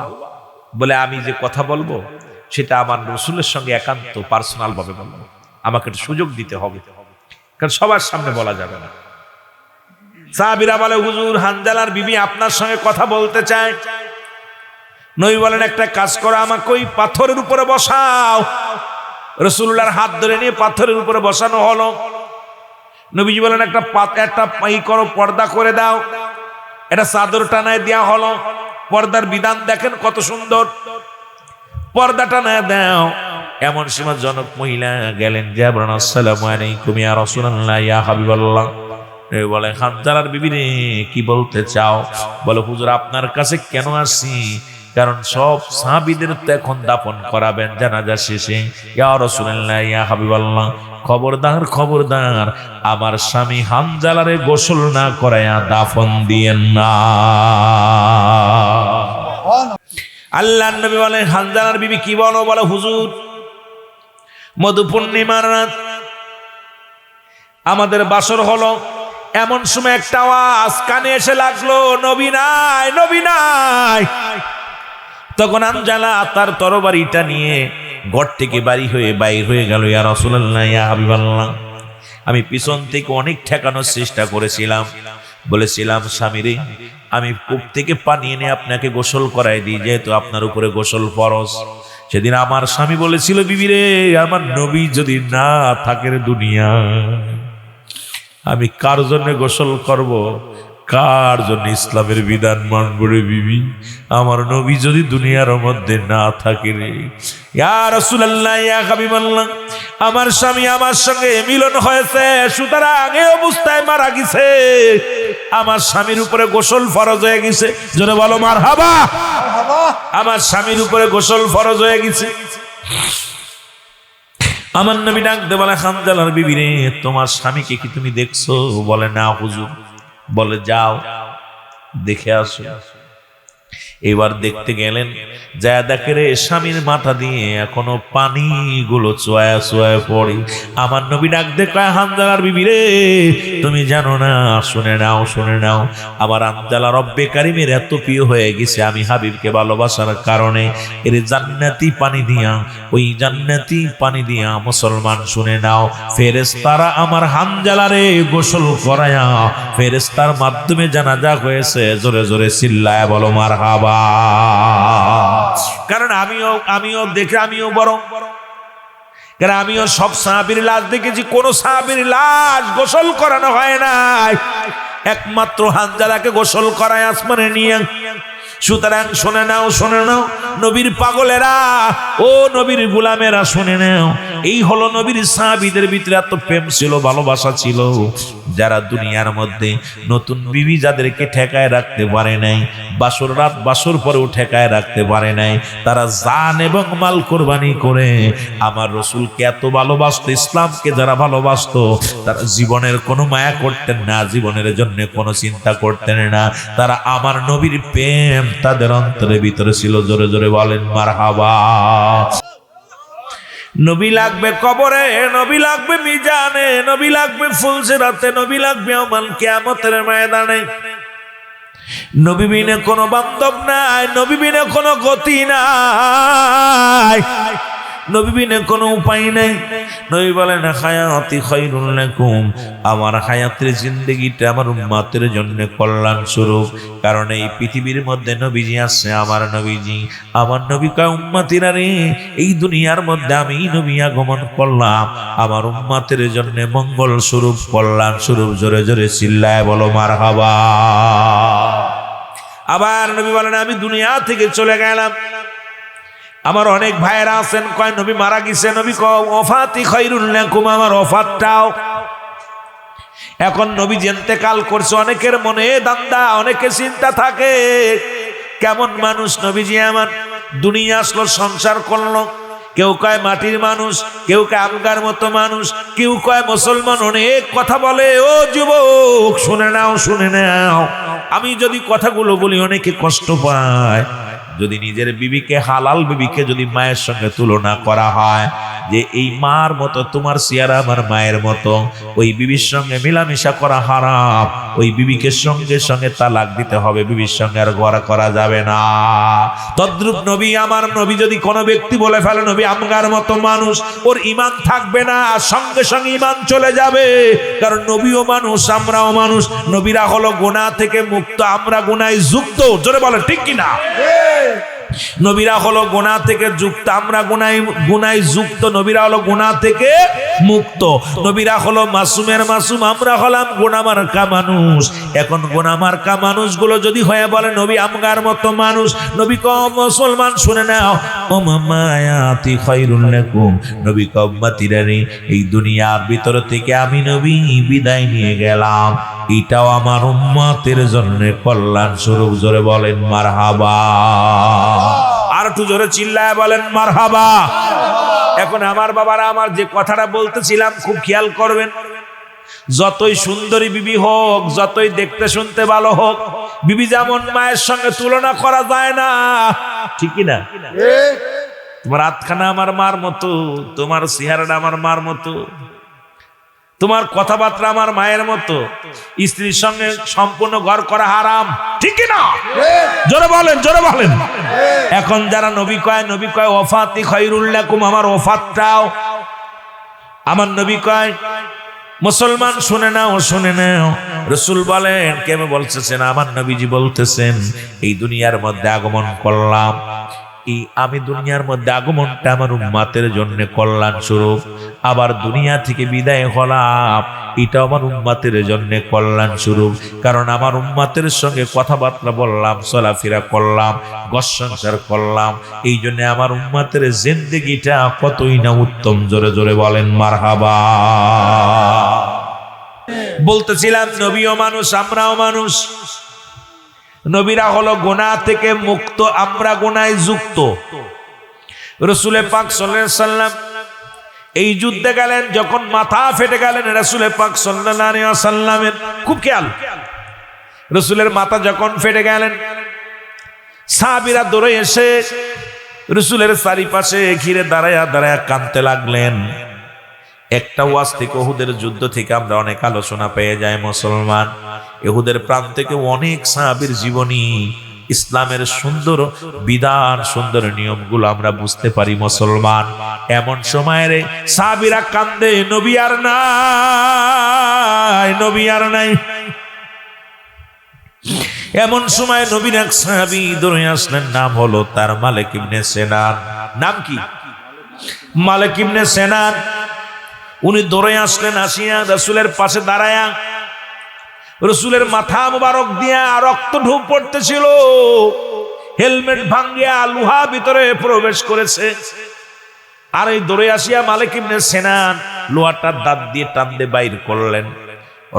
বলে আমি যে কথা বলবো সেটা আমার রাসূলের সঙ্গে একান্ত পার্সোনাল ভাবে বলবো, আমাকে একটু সুযোগ দিতে হবে, কারণ সবার সামনে বলা যাবে না। সাহাবীরা বলে হুজুর হানজালার বিবি আপনার সঙ্গে কথা বলতে চায়। নবী বলেন একটা কাজ করো, আমাকে ওই পাথরের উপরে বসাও। রাসূলুল্লাহর হাত ধরে নিয়ে পাথরের উপরে বসানো হলো। নবীজি বলেন একটা করো, পর্দা করে দাও। এটা চাদর টানায় দেওয়া হলো। পর্দার বিধান দেখেন কত সুন্দর, পর্দা টানায় দাও। এমন সময় জনক মহিলা গেলেন, যে বলেন আসসালামু আলাইকুম ইয়া রাসূলুল্লাহ, ইয়া হাবিবাল্লাহ। বলে হানজালার বিবি রে কি বলতে চাও? বলে হুজুর আপনার কাছে কেন আসছি, কারণ সব সাহাবীদের তো এখন দাফন করাবেন জানাজা শেষে। ইয়া রাসূলুল্লাহ, ইয়া হাবিবাল্লাহ, খবরদার খবরদার আমার স্বামী হানজালারে গোসল না করায়া দাফন দিয়েন না। আল্লাহর নবী বলেন, হানজালার বিবি কি বলো? বলে, হুজুর মধু পূর্ণিমার রাত আমাদের বাসর হলো, এমন সময় একটা আওয়াজ কানে এসে লাগলো, নবী নাই, নবী নাই। তখন হানজালা তার তরবারিটা নিয়ে ঘর থেকে বাইর হয়ে গেল। ইয়া রাসূলুল্লাহ, ইয়া হাবিবাল্লাহ, আমি পিছন থেকে অনেক ঠেকানোর চেষ্টা করেছিলাম, বলেছিলাম স্বামীরে আমি কূপ থেকে পানি এনে আপনাকে গোসল করাই দিই, যেহেতু আপনার উপরে গোসল ফরজ। সেদিন আমার স্বামী বলেছিল, বিবি রে, আমার নবী যদি না থাকেন দুনিয়ায়, আমি কার জন্য গোসল করব, কার জন্য ইসলামের বিধান মানব রে বিবি? আমার নবী যদি দুনিয়ার মধ্যে না থাকে রে। ইয়া রাসূলুল্লাহ, ইয়া হাবিবাল্লাহ, আমার স্বামী আমার সঙ্গে মিলন হয়েছে, সুতরাং এই অবস্থায় মারা গেছে, আমার স্বামীর উপরে গোসল ফরজ হয়ে গেছে। জোরে বলো মারহাবা। আমার স্বামীর উপরে গোসল ফরজ হয়ে গেছে। আমার নবী ডাকতে বলে, হানজালার বিবি রে, তোমার স্বামীকে কি তুমি দেখছো? বলে, না হুজুর। বলে, যাও দেখে আসো। এবার দেখতে গেলেন, যা দেখে রে স্বামীর মাথা দিয়ে এখনো পানিগুলো চোয়া চোয়া পড়ে। আমার নবী ডাকতে কয়, হানজালার বিবি রে, তুমি জানো না, শুনে নাও, শুনে নাও, আমার হানজালা রব্বে কারিমের এত প্রিয় হয়ে গেছে, আমি হাবিবকে ভালোবাসার কারণে এর জান্নাতি পানি দিয়া, ওই জান্নাতি পানি দিয়া মুসলমান শুনে নাও, ফেরেশতারা আমার হানজালারে গোসল করায়া ফেরেশতার মাধ্যমে জানাজা হয়েছে। জোরে জোরে চিল্লায় বলো মারহাবা। কারণ আমিও দেখে আমিও বড়, কারণ আমিও সব সাহাবীর লাশ দেখেছি, কোন সাহাবীর লাশ গোসল করানো হয় নাই, একমাত্র হানজালাকে গোসল করায় আসমানে নিয়ে। সুতরাং শুনে নাও, শুনে নাও নবীর পাগলেরা, ও নবীর গোলামেরা, শুনে নাও, এই হলো নবীর সাহাবীদের ভিতরে এত প্রেম ছিল, ভালোবাসা ছিল, যারা দুনিয়ার মধ্যে নতুন বিবি যাদেরকে ঠেকায় রাখতে পারে নাই, বাসর রাত বাসর পরেও ঠেকায় রাখতে পারে নাই, তারা জান এবং মাল কোরবানি করে আমার রাসূলকে এত ভালোবাসতো, ইসলামকে যারা ভালোবাসতো, তারা জীবনের কোনো মায়া করতেন না, জীবনের জন্য কোনো চিন্তা করতেন না, তারা আমার নবীর প্রেম তাদের অন্তরের ভিতরে ছিল। জোরে জোরে বলেন মারহাবা। নবী লাগবে কবরে, নবী লাগবে মিজানে, নবী লাগবে ফুলসিরাতে, নবী লাগবে ইয়াউমুল কিয়ামতের ময়দানে। নবী বিনে কোনো বান্ধব নাই, নবী বিনে কোনো গতি নাই, নবী বিনে কোনো উপায় নাই। নবী বলেন, হায়াতি খায়রুল লাকুম, আমার হায়াতের জিন্দেগিটা আমার উম্মতের জন্য কল্যাণ স্বরূপ। কারণ এই পৃথিবীর মধ্যে নবীজি আছে, আমার নবীজি, আমার নবী কয়, উম্মতিরা রে, এই দুনিয়ার মধ্যে আমি নবী আগমন করলাম আমার উম্মতের জন্য মঙ্গল স্বরূপ, কল্যাণ স্বরূপ। জোরে জোরে চিল্লায় বলো মারহাবা। আবার নবী বলেন, আমি দুনিয়া থেকে চলে গেলাম, আমার অনেক ভাইয়েরা আছেন, কয় নবী মারা গেছে, নবী কয় ওফাতি খায়রুল লাকুম, আমার ওফাতটাও। এখন নবী ইন্তেকাল করছে, অনেকের মনে দান্দা, অনেকে চিন্তা থাকে, কেমন মানুষ নবীজি আমার, দুনিয়া আসলো, সংসার করলো, কেউ কয় মাটির মানুষ, কেউ কয় আমগার মতো মানুষ, কেউ কয় মুসলমান, অনেক কথা বলে। ও যুবক, শুনে নাও, শুনে নাও, আমি যদি কথাগুলো বলি অনেকে কষ্ট পায়। যদি নিজের বিবিকে, হালাল বিবিকে যদি মায়ের সঙ্গে তুলনা করা হয়, যে এই মার মতো তোমার চেহারা আমার মায়ের মতো, ওই বিবির সঙ্গে মিলামিশা করা হারাম, ওই বিবিকে সঙ্গে সঙ্গে তালাক দিতে হবে, বিবির সঙ্গে আর ঘর করা যাবে না। তদ্রূপ নবী, আমার নবী যদি কোনো ব্যক্তি বলে ফেলে নবী আমগার মতো মানুষ, ওর ঈমান থাকবে না, সঙ্গে সঙ্গে ঈমান চলে যাবে। কারণ নবীও মানুষ, আমরাও মানুষ, নবীরা হলো গুনাহ থেকে মুক্ত, আমরা গুনায় যুক্ত। জোরে বলেন ঠিক কিনা? নবীরা হলো গুনাহ থেকে যুক্ত, আমরা গুনায় যুক্ত, নবীরা হলো গুনাহ থেকে মুক্ত। নবীরা হলো মাসুমের মাসুম, আমরা হলাম গুনাহমার্কা মানুষ। এখন গুনাহমার্কা মানুষগুলো যদি হয়ে বলে নবী আমগার মতো মানুষ, নবী কম মুসলমান শুনে নাও, ও মায়াতি খায়রুল লাকুম, নবী কম মাতিরানি, এই দুনিয়ার ভিতর থেকে আমি নবী বিদায় নিয়ে গেলাম, এটাও আমার উম্মতের জন্য কল্যাণ স্বরূপ। জোরে বলেন মারহাবা। আর একটু জোরে চিল্লায় বলেন মারহাবা। এখন আমার বাবারা, আমার যে কথাটা বলতেছিলাম খুব খেয়াল করবেন। যতই সুন্দরী বিবি হোক, যতই দেখতে শুনতে ভালো হোক, বিবি যেমন মায়ের সঙ্গে তুলনা করা যায় না, ঠিক না? তোমার হাতখানা আমার মার মতো, তোমার চেহারাটা আমার মার মতো, তোমার কথাবার্তা আমার মায়ের মতো। স্ত্রীর সঙ্গে সম্পূর্ণ ঘর করা হারাম, ঠিক না? জোরে বলেন, জোরে বলেন। এখন যারা নবী কয় ওফাতি খায়রুল লাকুম, আমার ওফাতটাও আমার নবী কয়। মুসলমান শুনে নাও, শুনে নাও। রাসূল বলেন, কেন বলতেছেন? আমার নবীজি বলতেছেন, এই দুনিয়ার মধ্যে আগমন করলাম, এই আমি দুনিয়ার মধ্যে আগমনটা আমার উম্মতের জন্য কল্যাণ স্বরূপ, আবার দুনিয়া থেকে বিদায় হলাম, এটা আমার উম্মতের জন্য কল্যাণ স্বরূপ। কারণ আমার উম্মতের সঙ্গে কথাবার্তা বললাম, চলাফেরা করলাম, ঘর সংসার করলাম, এই জন্য আমার উম্মতের জিন্দেগিটা কতই না উত্তম। জোরে জোরে বলেন মারহাবা। বলতেছিলাম, নবীও মানুষ, আমরাও মানুষ। নবীরা হলো গুনাহ থেকে মুক্ত, আমরা গুনায় যুক্ত। রাসূল পাক সাল্লাল্লাহু আলাইহি ওয়াসাল্লাম এই যুদ্ধে গেলেন, যখন মাথা ফেটে গেলেন রাসূল পাক সাল্লাল্লাহু আলাইহি ওয়াসাল্লামের, খুব খেয়াল, রাসূলের মাথা যখন ফেটে গেলেন, সাহাবীরা দৌড়ে এসে রাসূলের চারিপাশে ঘিরে দাঁড়ায়া দাঁড়ায়া কাঁদতে লাগলেন। একটা ওয়াজ থেকে, উহুদের যুদ্ধ থেকে আমরা অনেক আলোচনা পেয়ে যাই মুসলমান। উহুদের প্রাণ থেকে অনেক সাহাবীর জীবনী, ইসলামের সুন্দর বিধান, সুন্দর নিয়মগুলো আমরা বুঝতে পারি মুসলমান। এমন সময়ের সাহাবীরা কান্দে, নবী আর নাই, নবী আর নাই। এমন সময় নবীর এক সাহাবী দৌড়ে আসলেন, নাম হলো তার মালিক ইবনে সিনান। নাম কি? মালিক ইবনে সিনান। উনি দৌড়ে আসলেন, আসিয়া রাসূলের পাশে দাঁড়ায়া, রাসূলের মাথা মুবারক দিয়া রক্ত ঢুক পড়তেছিল, হেলমেট ভাঙ্গিয়া লোহা ভিতরে প্রবেশ করেছে। আর এই দৌড়ে আসিয়া মালিক ইবনে সিনান লোহাটার দাঁত দিয়ে টান দিয়ে বাইর করলেন,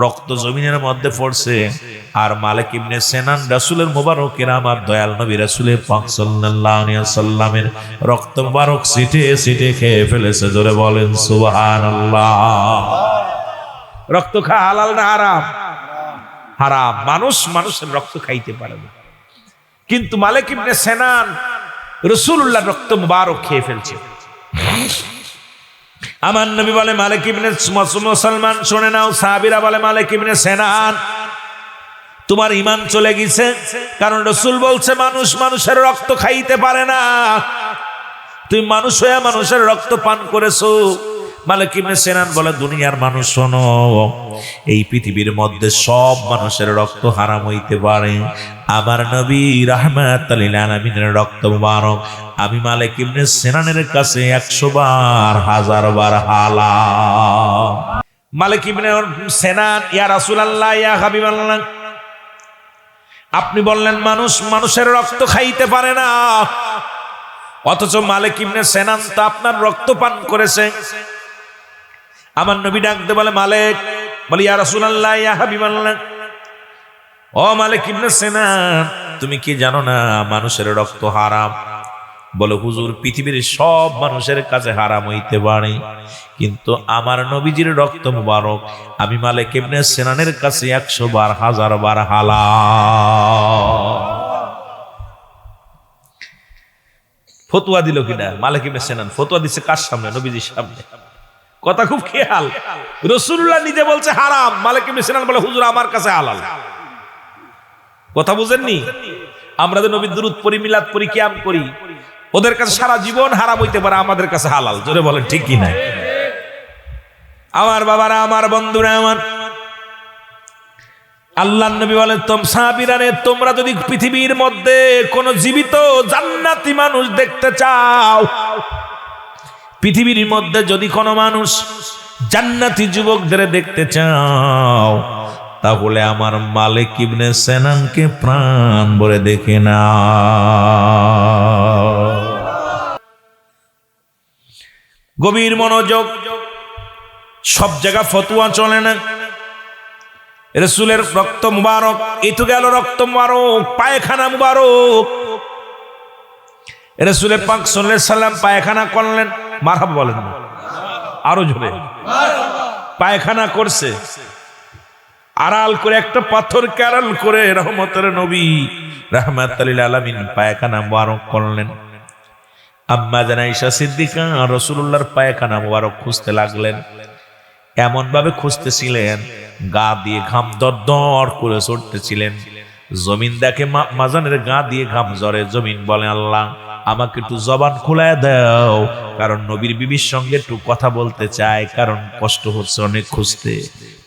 রক্ত জমিনের মধ্যে পড়ছে। আর মালিক ইবনে সিনান রাসূলের মুবারকের, আমার দয়াল নবী রাসূল পাক সাল্লাল্লাহু আলাইহি ওয়াসাল্লামের রক্ত মুবারক সিটে সিটে খেয়ে ফেলেছে। জোরে বলেন সুবহানাল্লাহ। রক্ত খাওয়া হালাল না হারাম? হারাম। মানুষ মানুষের রক্ত খাইতে পারে না, কিন্তু মালিক ইবনে সিনান রাসূলুল্লাহর রক্ত মুবারক খেয়ে ফেলছে। আমার নবী বলে, মালিক ইবনে মুসলমান শুনে নাও, সাহাবীরা বলে, মালিক ইবনে সিনান তোমার ঈমান চলে গেছে, কারণ রাসূল বলছে মানুষ মানুষের রক্ত খাইতে পারে না, তুমি মানুষ হয়ে মানুষের রক্ত পান করেছো। মালিক ইবনে সিনান বলে, দুনিয়ার মানুষ শোনো, এই পৃথিবীর মধ্যে সব মানুষের রক্ত হারাম হইতে পারে, আমার নবী রাহমাতুল লিল আলামিনের রক্ত মুবারক আমি মালিক ইবনে সিনানের কাছে 100 বার 1000 বার হালাল। মালিক ইবনে সিনান, ইয়া রাসূলুল্লাহ, ইয়া হাবিবাল্লাহ, আপনি বললেন মানুষ মানুষের রক্ত খাইতে পারে না, অথচ মালিক ইবনে সিনান তো আপনার রক্ত পান করেছে। আমার নবী ডাকতে বলে, মালিক, বলে, ইয়া রাসূলুল্লাহ, ইয়া হাবিবাল্লাহ, ও মালিক ইবনে সিনান, তুমি কি জানো না মানুষের রক্ত হারাম? বলে, হুজুর, পৃথিবীর সব মানুষের কাছে হারাম হইতে পারে, কিন্তু আমার নবীজির রক্ত মুবারক আমি মালিক ইবনে সিনানের কাছে 100 বার 1000 বার হালাল। ফতোয়া দিল কিনা? মালিক ইবনে সিনান ফতোয়া দিচ্ছে কার সামনে? নবীজির সামনে। কথা খুব খেয়াল। রাসূলুল্লাহ নিজে বলছে হারাম, মালিক ইবনে সিনান বলে, হুজুর, আমার কাছে হালাল। কথা বুঝেননি? আমরা যে নবীর দুরূদ পড়ি, মিলাদ পড়ি, কিয়াম করি, ওদের কাছে সারা জীবন হারাম হইতে পারে, আমাদের কাছে হালাল। জোরে বলেন ঠিক কি না? আমার বাবারা, আমার বন্ধুরা, আমার আল্লাহর নবী বলেন, সাহাবীরা রে, তোমরা যদি পৃথিবীর মধ্যে কোন জীবিত জান্নাতি মানুষ দেখতে চাও, পৃথিবীর মধ্যে যদি কোনো মানুষ জান্নাতি যুবকদের দেখতে চাও, তাহলে আমার মালিক ইবনে সিনানকে প্রাণ ভরে দেখে না। গভীর মনোযোগ। সব জায়গা ফতোয়া চলে না। রাসূলের রক্ত মুবারক, এই তো গেল রক্ত মুবারক, পায়খানা মুবারক। রাসূল পাক সাল্লাল্লাহু আলাইহি ওয়াসাল্লাম পায়খানা করলেন, মারহাবা বলেন না, আরো জোরে। পায়খানা করছে, আড়াল করে একটা পাথরকে আড়াল করে রহমতের নবী রাহমাতুল লিল আলামিন পায়খানা মুবারক করলেন। আম্মা জান আয়েশা সিদ্দিকা রাসূলুল্লাহর পায়খানা মুবারক খুঁজতে লাগলেন। এমন ভাবে খুঁজতেছিলেন, গা দিয়ে ঘাম দরদর করে ছড়তেছিলেন। জমিন দেখে মাজানের গা দিয়ে ঘাম ঝরে। জমিন বলে, আল্লাহ আমাকে একটু জবান খুলায় দাও, কারণ নবীর বিবির সঙ্গে একটু কথা বলতে চাই, কারণ কষ্ট হচ্ছে অনেক খুঁজতে।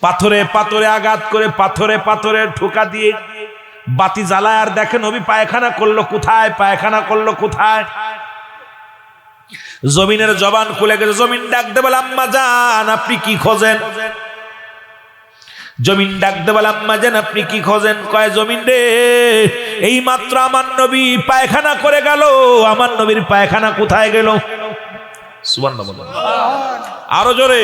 পাথরে পাথরে আঘাত করে, পাথরে পাথরে ঠোকা দিয়ে বাতি জ্বালায়, আর দেখে নবী পায়খানা করলো কোথায়, পায়খানা করলো কোথায়। জমিনের জবান খুলে গেছে। জমিন ডাক দে বলে, আম্মা জান আপনি কি খোঁজেন? জমিন ডাক দে বলে, আম্মা জান আপনি কি খোঁজেন? কয়, জমিন রে, এই মাত্র আমার নবী পায়খানা করে গেল, আমার নবীর পায়খানা কোথায় গেল? সুবহানাল্লাহ, আরো জোরে।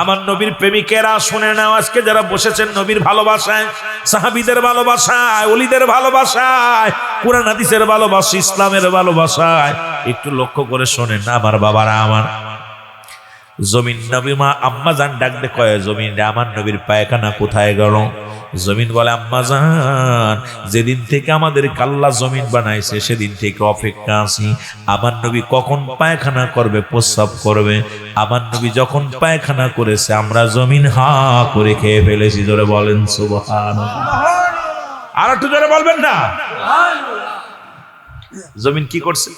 আমার নবীর প্রেমিকেরা শুনে নাও, আজকে যারা বসেছেন নবীর ভালোবাসায়, সাহাবীদের ভালোবাসায়, ওলিদের ভালোবাসায়, কুরআন হাদিসের ভালোবাসা, ইসলামের ভালোবাসায়, একটু লক্ষ্য করে শোনেন না আমার বাবারা। আমার জমিন নবী মা আম্মা জান ডাক দে, কয় জমিন রে, আমার নবীর পায়খানা কোথায় গেল? জমিন বলে, আম্মা জান যেদিন থেকে আমাদের আল্লাহ জমিন বানাইছে সেদিন থেকে অপেক্ষা আছি, আমার নবী কখন পায়খানা করবে, প্রস্রাব করবে। আমার নবী যখন পায়খানা করেছে আমরা জমিন হা করে খেয়ে ফেলেছি। জোরে বলেন সুবহানাল্লাহ। আর একটু জোরে বলবেন না? জমিন কি করছে?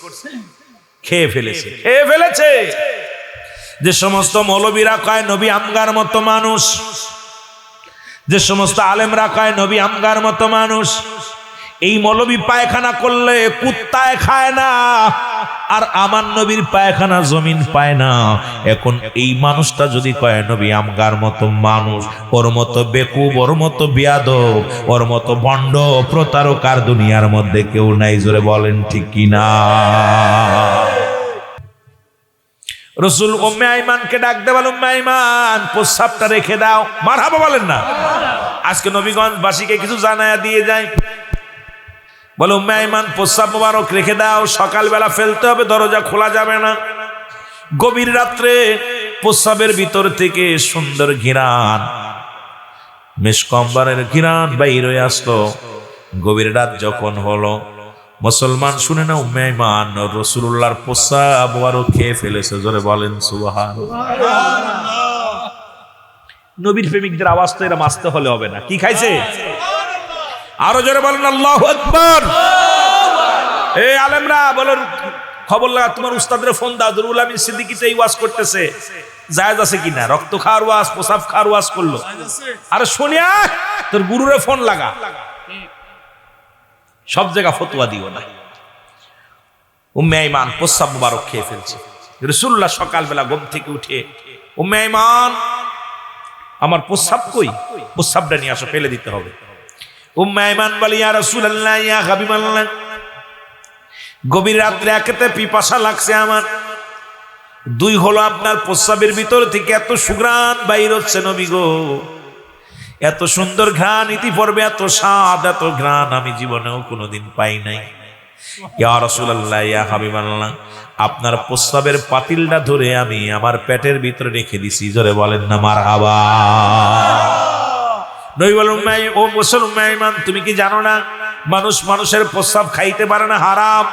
খেয়ে ফেলেছে, খেয়ে ফেলেছে। যে সমস্ত মৌলবীরা কয় নবী আমগার মতো মানুষ, যে সমস্ত আলেমরা কয় নবী আমগার মতো মানুষ, এই মৌলবী পায়খানা করলে কুত্তায় খায় না, আর আমার নবীর পায়খানা জমিন পায় না। এখন এই মানুষটা যদি কয় নবী আমগার মতো মানুষ, ওর মতো বেকুব, ওর মতো বিয়াদব, ওর মতো ভণ্ড প্রতারকার দুনিয়ার মধ্যে কেউ নাই। জোরে বলেন ঠিক কিনা? রসুল উম্মে আইমানকে ডাক দে বলে, উম্মে আইমান প্রস্রাবটা রেখে দাও। মারহাবা বলেন না? আজকে নবীগঞ্জবাসীকে কিছু জানায়া দিয়ে যায়, বলে উম্মে আইমান প্রস্রাব মোবারক রেখে দাও, সকালবেলা ফেলতে হবে, দরজা খোলা যাবে না। গভীর রাত্রে প্রস্রাবের ভিতর থেকে সুন্দর ঘিরান, মেশকম্বরের ঘিরান বাইর হয়ে আসলো। গভীর রাত যখন হলো, মুসলমান শুনে না, উম্মে আইমান রাসূলুল্লাহর প্রস্রাব আরো খেয়ে ফেলেছে। জোরে বলেন সুবহানাল্লাহ। নবীর প্রেমিকদের আওয়াজ তো এরা মাসতে হলে হবে না। কি খাইছে? আরো জোরে বলেন আল্লাহু আকবার। এই আলেমরা বলেন, খবর লাগা, তোমার উস্তাদের ফোন দাও, দুরুল আমিন সিদ্দিকীতে এই ওয়াজ করতেছে, জায়েজ আছে কিনা? রক্ত খাওয়ার ওয়াজ, প্রস্রাব খাওয়ার ওয়াজ করলো। আরে শুনিয়া তোর গুরুরে ফোন লাগা, সব জায়গা ফতোয়া দিও না। উম্মে আইমান প্রস্রাব মুবারক খেয়ে ফেলছে। রাসূলুল্লাহ সকালবেলা ঘুম থেকে উঠে, উম্মে আইমান আমার প্রস্রাব কই? প্রস্রাবটা নিয়ে আসো, ফেলে দিতে হবে। উম্মে আইমান বলে, ইয়া রাসূলুল্লাহ, ইয়া হাবিবাল্লাহ, গভীর রাত্রে একেতে পিপাসা লাগছে আমার, দুই হলো আপনার প্রস্রাবের ভিতর থেকে এত সুঘ্রাণ বাইর হচ্ছে নবী গো, এত সুন্দর ঘ্রাণ, ইতিপূর্বে এত স্বাদ, এত ঘ্রাণ আমি জীবনেও কোনোদিন পাই নাই। ইয়া রাসূলুল্লাহ, ইয়া হাবিবাল্লাহ, আপনার প্রস্রাবের পাতিলটা ধরে আমি আমার পেটের ভিতরে রেখে দিছি। জোরে বলেন না মারহাবা। নবী বলেন, ও মুসলমান, তুমি কি জানো না মানুষ মানুষের প্রস্রাব খাইতে পারে না, হারাম।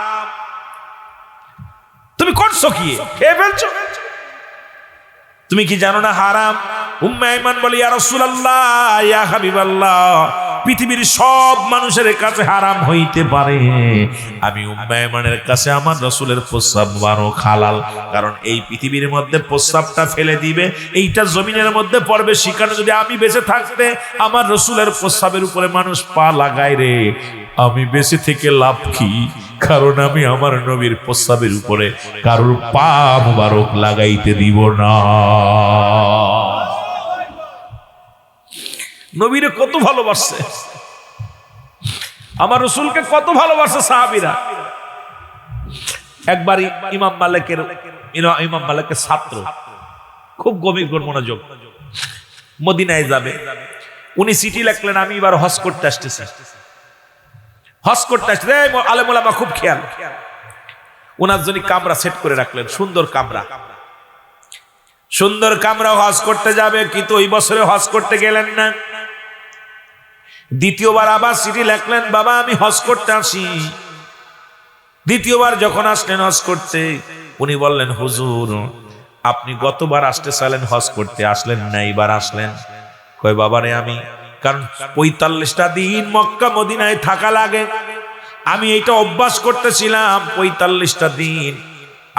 তুমি করছো কি? খেয়ে ফেলছো। তুমি কি জানো না হারাম? উম্মে আইমান বলে, ইয়া রাসূলুল্লাহ, ইয়া হাবিবাল্লাহ, পৃথিবীর সব মানুষের কাছে হারাম হইতে পারে, আমি উম্মে আইমানের কাছে আমার রাসূলের প্রস্রাব মুবারক হালাল। কারণ এই পৃথিবীর মধ্যে প্রস্রাবটা ফেলে দিবে, এইটা জমিনের মধ্যে পড়বে, সেখানে যদি আমি বেঁচে থাকতে আমার রাসূলের প্রস্রাবের উপরে মানুষ পা লাগায় রে, আমি বেঁচে থেকে লাভ কি? কারণ আমি আমার নবীর প্রস্রাবের উপরে কারোর পা মুবারক লাগাইতে দিব না। নবীরে কত ভালোবাসছে, আমার রাসূলকে কত ভালোবাসে সাহাবীরা। একবার ইমাম মালিকের ছাত্র, খুব গভীর মনোযোগ, মদিনায় যাবে, উনি চিঠি লিখলেন, আমি এবার হজ করতে আসতেছি, হজ করতে আসতে। আলেম ওলামা খুব খেয়াল, ওনার জন্য কামরা সেট করে রাখলেন, সুন্দর কামরা। সুন্দর কামরা হজ করতে যাবে, কিন্তু ওই বছরে হজ করতে গেলেন না। দ্বিতীয়বার আবার চিঠি লিখলেন, বাবা আমি হজ করতে আসি। দ্বিতীয়বার যখন আসলেন হজ করতে, উনি বললেন, হুজুর আপনি গতবার আসতে চাইলেন হজ করতে, আসলেন না, এবার আসলেন। কয় বাবারে আমি, কারণ 45টা দিন মক্কা মদিনায় থাকা লাগে, আমি এইটা অভ্যাস করতেছিলাম। 45টা দিন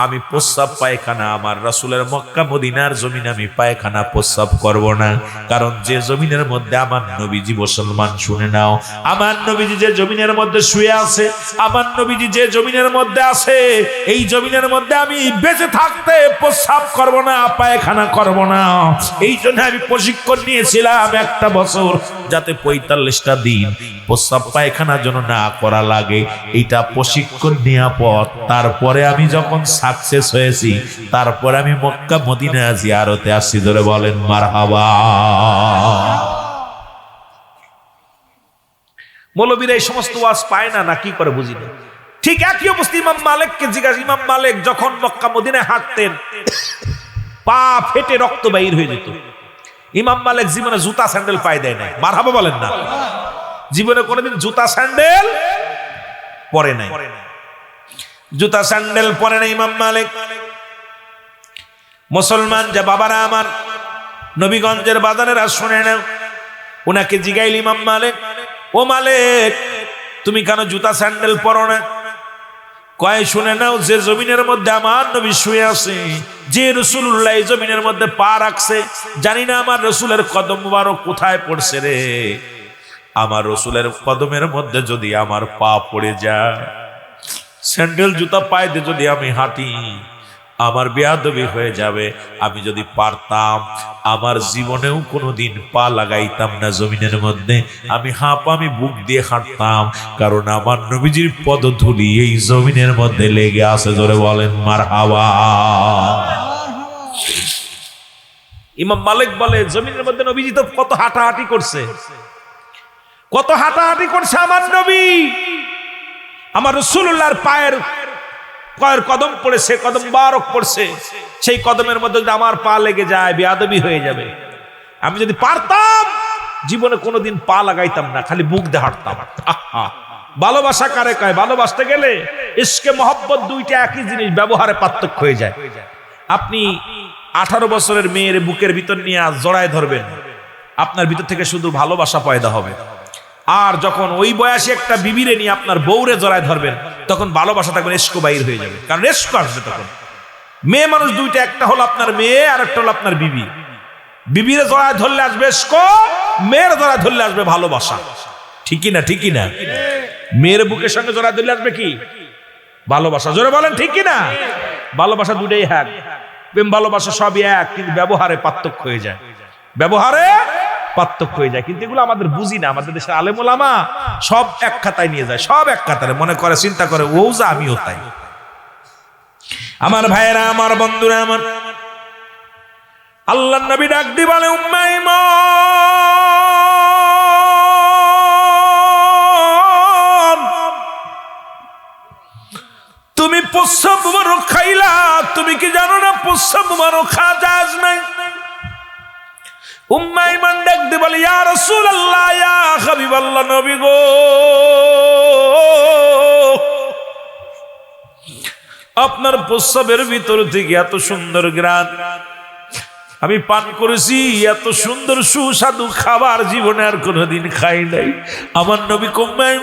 আমি প্রস্রাব পায়খানা আমার রাসূলের মক্কা মদিনার জমিনে আমি পায়খানা প্রস্রাব করব না, কারণ যে জমিনের মধ্যে আমার নবীজি, মুসলমান শুনে নাও, আমার নবীজি যে জমিনের মধ্যে শুয়ে আছে, আমার নবীজি যে জমিনের মধ্যে আছে, এই জমিনের মধ্যে আমি বেঁচে থাকতে প্রস্রাব করব না, পায়খানা করব না। এই জন্য আমি প্রশিক্ষণ নিয়েছিলাম 1টা বছর, যাতে 45টা দিন প্রস্রাব পায়খানা যেন না করা লাগে। এইটা প্রশিক্ষণ নেওয়া পর তারপরে আমি যখন সাকসেস হয়েছি, তারপরে আমি মক্কা মদিনা জিয়ারতে আসছি। ধরে বলেন মারহাবা। মৌলবীরা এই সমস্ত ওয়াজ পায় না, না কি করে বুঝি না। ঠিক একই অবস্থা ইমাম মালিককে জিজ্ঞাসা, ইমাম মালিক যখন মক্কা মদিনায় হাঁটতেন, পা ফেটে রক্ত বাইর হয়ে যেত। ইমাম মালিক জীবনে জুতা স্যান্ডেল পায়ে দেয় নাই, মারহাবা বলেন না। জীবনে কোনোদিন জুতা স্যান্ডেল পরে নাই, জুতা স্যান্ডেল পরে নাই ইমাম মালিক। মুসলমান যে বাবারা আমার, নবীগঞ্জের বাজারেরা শুনে নাও, ওনাকে জিগাইল ইমাম মালিক, ও মালিক তুমি কেন জুতা স্যান্ডেল পরো না? কয় শুনে নাও, যে জমিনের মধ্যে আমার নবী শুয়ে আছে, যে রাসূলুল্লাহ এই জমিনের মধ্যে পা রাখছে, জানি না আমার রাসূলের কদম মুবারক কোথায় পড়ছে রে। আমার রাসূলের কদমের মধ্যে যদি আমার পা পড়ে যায়, স্যান্ডেল জুতা পায়ে দিয়ে যদি আমি হাঁটি, আমার বেয়াদবি হয়ে যাবে। আমি যদি পারতাম আমার জীবনেও কোনোদিন পা লাগাইতাম না জমিনের মধ্যে, আমি আমি বুক দিয়ে হাঁটতাম, কারণ আমার নবীজির পদধূলি এই জমিনের মধ্যে লেগে আছে। জোরে বলেন মারহাবা। ইমাম মালিক বলে, জমিনের মধ্যে নবীজি তো কত হাঁটাহাঁটি করছে, কত হাঁটাহাঁটি করছে আমার নবী। আমার রাসূলুল্লাহর পায়ের কদম পড়েছে, কদম মুবারক পড়ছে, সেই কদমের মধ্যে যদি আমার পা লেগে যায় বেয়াদবি হয়ে যাবে। আমি যদি পারতাম জীবনে কোনোদিন পা লাগাইতাম না, খালি বুক দিয়ে হাঁটতাম। ভালোবাসা কারে কয়? ভালোবাসতে গেলে ইশকে মহব্বত দুইটা একই জিনিস, ব্যবহারে পার্থক্য হয়ে যায়। আপনি 18 বছরের মেয়ের বুকের ভিতর নিয়ে জড়ায় ধরবেন, আপনার ভিতর থেকে শুধু ভালোবাসা পয়দা হবে। আর যখন ওই বয়সে একটা বিবিরে নিয়ে আপনার বউরে জড়ায় ধরবেন, তখন ভালোবাসা থাকবে, এশক বাইর হয়ে যাবে, কারণ এশক আসবে তখন। মেয়ে মানুষ দুইটা, একটা হলো আপনার মেয়ে আর একটা হলো আপনার বিবি। বিবিরে জড়ায় ধরলে আসবে এশক, মেয়ের জড়ায় ধরলে আসবে ভালোবাসা। ঠিকই না? ঠিকই না? মেয়ের বুকের সঙ্গে জড়ায় ধরলে আসবে কি? ভালোবাসা। জোরে বলেন ঠিকই না? ভালোবাসা দুটাই এক, প্রেম ভালোবাসা সবই এক, কিন্তু ব্যবহারে পার্থক্য হয়ে যায়, ব্যবহারে পার্থক্য হয়ে যায়। কিন্তু এগুলো আমাদের বুঝি না। আমাদের দেশের আলেম ওলামা সব এক খাতায় নিয়ে যায়, সব এক খাতায় মনে করে, চিন্তা করে ও যা আমিও তাই। আমার ভাইয়েরা, আমার বন্ধুরা, আমার আল্লাহর নবী ডাক দিয়ে বলে, উম্মে ঈমান, তুমি প্রস্রাব মুবারক খাইলা, তুমি কি জানো না প্রস্রাব মুবারক খাওয়া জায়েজ নাই? উম্মে ঈমান ডাক দিয়ে বলে, ইয়া রাসূলুল্লাহ, ইয়া হাবিবাল্লাহ, নবী গো, আপনার প্রস্রাবের ভিতর থেকে এত সুন্দর ঘ্রাণ আমি পান করেছি, এত সুন্দর সুস্বাদু খাবার জীবনে আর কোনোদিন খাই নাই। আমার নবী কম্মাই,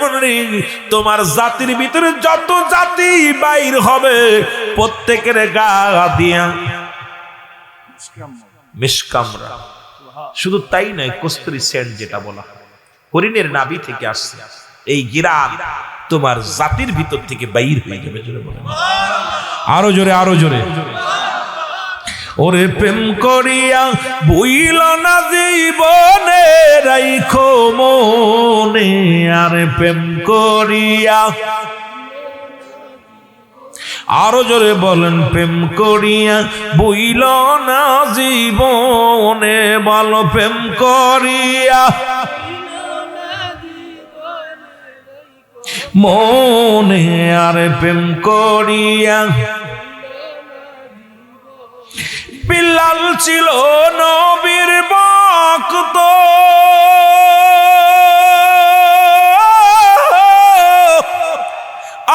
তোমার জাতির ভিতরে যত জাতি বাইর হবে, প্রত্যেকের গা দিয়া মিশকামরা, শুধু তাই নয়, কস্তুরী সেন্ট যেটা বলা হরিণের নাভি থেকে আসছে, এই ঘ্রাণ তোমার জাতির ভিতর থেকে বাইর হয়ে যাবে। জোরে বলেন, আরো জোরে, আরো জোরে। ওরে প্রেম করিয়া ভুইল না জীবনে, রাইখো মনে, আরে প্রেম করিয়া, আরো জোরে বলেন, প্রেম করিয়া ভুইল না জীবনে, বলো প্রেম করিয়া, মনে আর প্রেম করিয়া বিলাল ছিল নবীর ভক্ত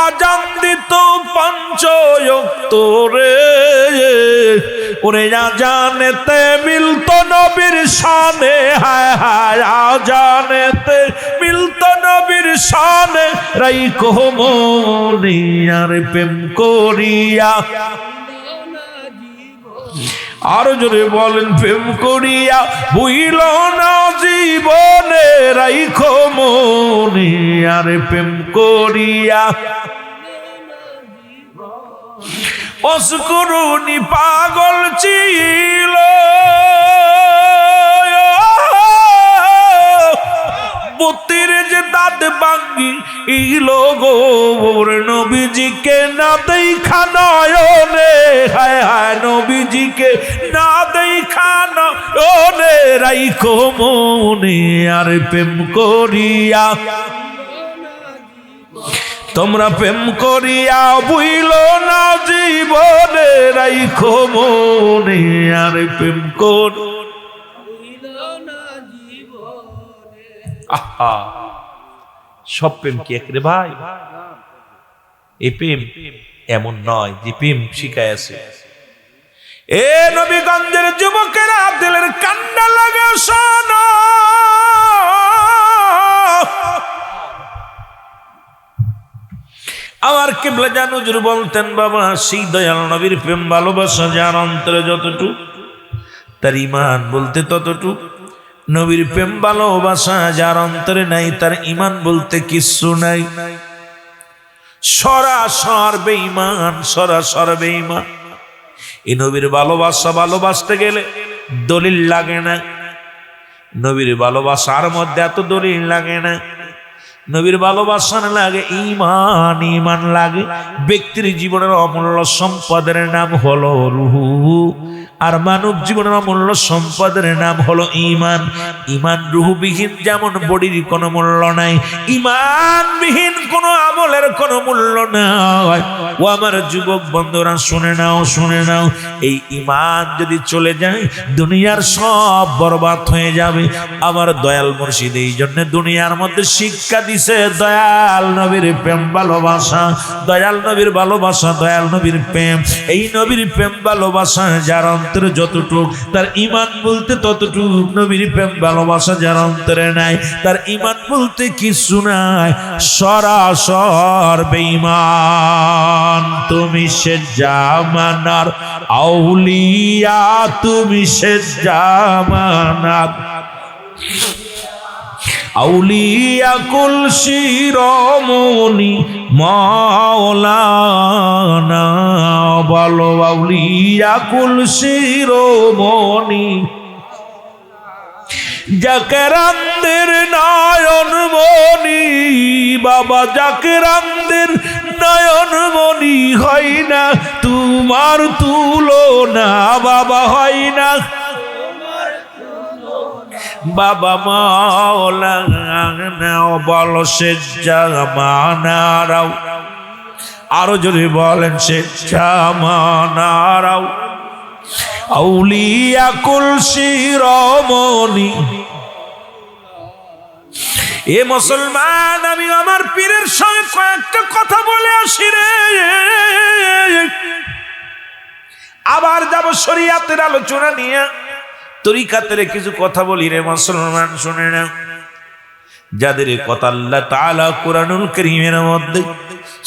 আজান দিত পাঁচ ওয়াক্ত রে ওরে আজানেতে মিলত নবীর শানে হায় হায় আজানেতে মিলত নবীর শানে রাইখো মনে আর প্রেম করিয়া আরো জোরে বলেন প্রেম করিয়া ভুইল না জীবনে রাইখো মনে আর প্রেম করিয়া অস্করুনি পাগল ছিল বুতির যে দাঁত ভাঙ্গি ইলো গোর নবীজিকে না দেখা নয়নে হায় হায় নবীজিকে না দেখা নয়নে রাইখো মনে আর প্রেম করিয়া তোমরা প্রেম করিয়া বুইল না জীবনে রাইখো মনে আর প্রেম কর আহা সব প্রেম কি এক রে ভাই এই প্রেম এমন নয় যে প্রেম শিখায় আছে এ নবীগঞ্জের যুবকেরা দিলের কান্না লাগা শোনো আমার কিবলা জান হুজুর বলতেন বাবা সেই দয়াল নবীর প্রেম ভালোবাসা যার অন্তরে যতটুকু তার ঈমান বলতে ততটুকু নবীর প্রেম ভালোবাসা যার অন্তরে নাই তার ঈমান বলতে কিচ্ছু নাই সরাসর বেঈমান সরাসর বেঈমান এই নবীর ভালোবাসা ভালোবাসতে গেলে দলিল লাগে না নবীর ভালোবাসার মধ্যে এত দলিল লাগে না নবীর ভালোবাসা লাগে ঈমান ঈমান লাগে ব্যক্তির জীবনের অমূল্য সম্পদের নাম হলো রূহ আর মানব জীবনের অমূল্য সম্পদের নাম হলো ঈমান ঈমান রূহবিহীন যেমন বডির কোনো মূল্য নাই ঈমানবিহীন কোনো আমলের কোনো মূল্য নাই ও আমার যুবক বন্ধুরা শুনে নাও এই ঈমান যদি চলে যায় দুনিয়ার সব বরবাদ হয়ে যাবে আমার দয়াল মুর্শিদ এই জন্য দুনিয়ার মধ্যে শিক্ষা দিছে দয়াল নবীর প্রেম ভালোবাসা দয়াল নবীর ভালোবাসা দয়াল নবীর প্রেম এই নবীর প্রেম ভালোবাসা যার অন্তরে যতটুক তার ঈমান বলতে ততটুক নবীর প্রেম ভালোবাসা যার অন্তরে নাই তার ঈমান বলতে কিছু নাই সরাসর বেঈমান তুমি সে জামানার আউলিয়া তুমি সে জামানার আউলিয়া কুল শিরোমণি মাওলানা বলো আউলিয়া কুল শিরোমণি জাকেরানদের নয়ন মণি বাবা জাকেরানদের নয়ন মণি হয় না তোমার তুলনা বাবা হয় না বাবা মাওলানা বলো সে জামানারাও আরো যদি বলেন সে জামানারাও আউলিয়া কুল শিরোমণি এ মুসলমান আমি আমার পীরের সঙ্গে কয়েকটা কথা বলে আসি রে আবার যাব শরীয়তের আলোচনা নিয়ে তরিকাতের কিছু কথা বলি রে মুসলমান শুনে নাও যাদের কথা আল্লাহ তাআলা কুরআনুল কারীমের মধ্যে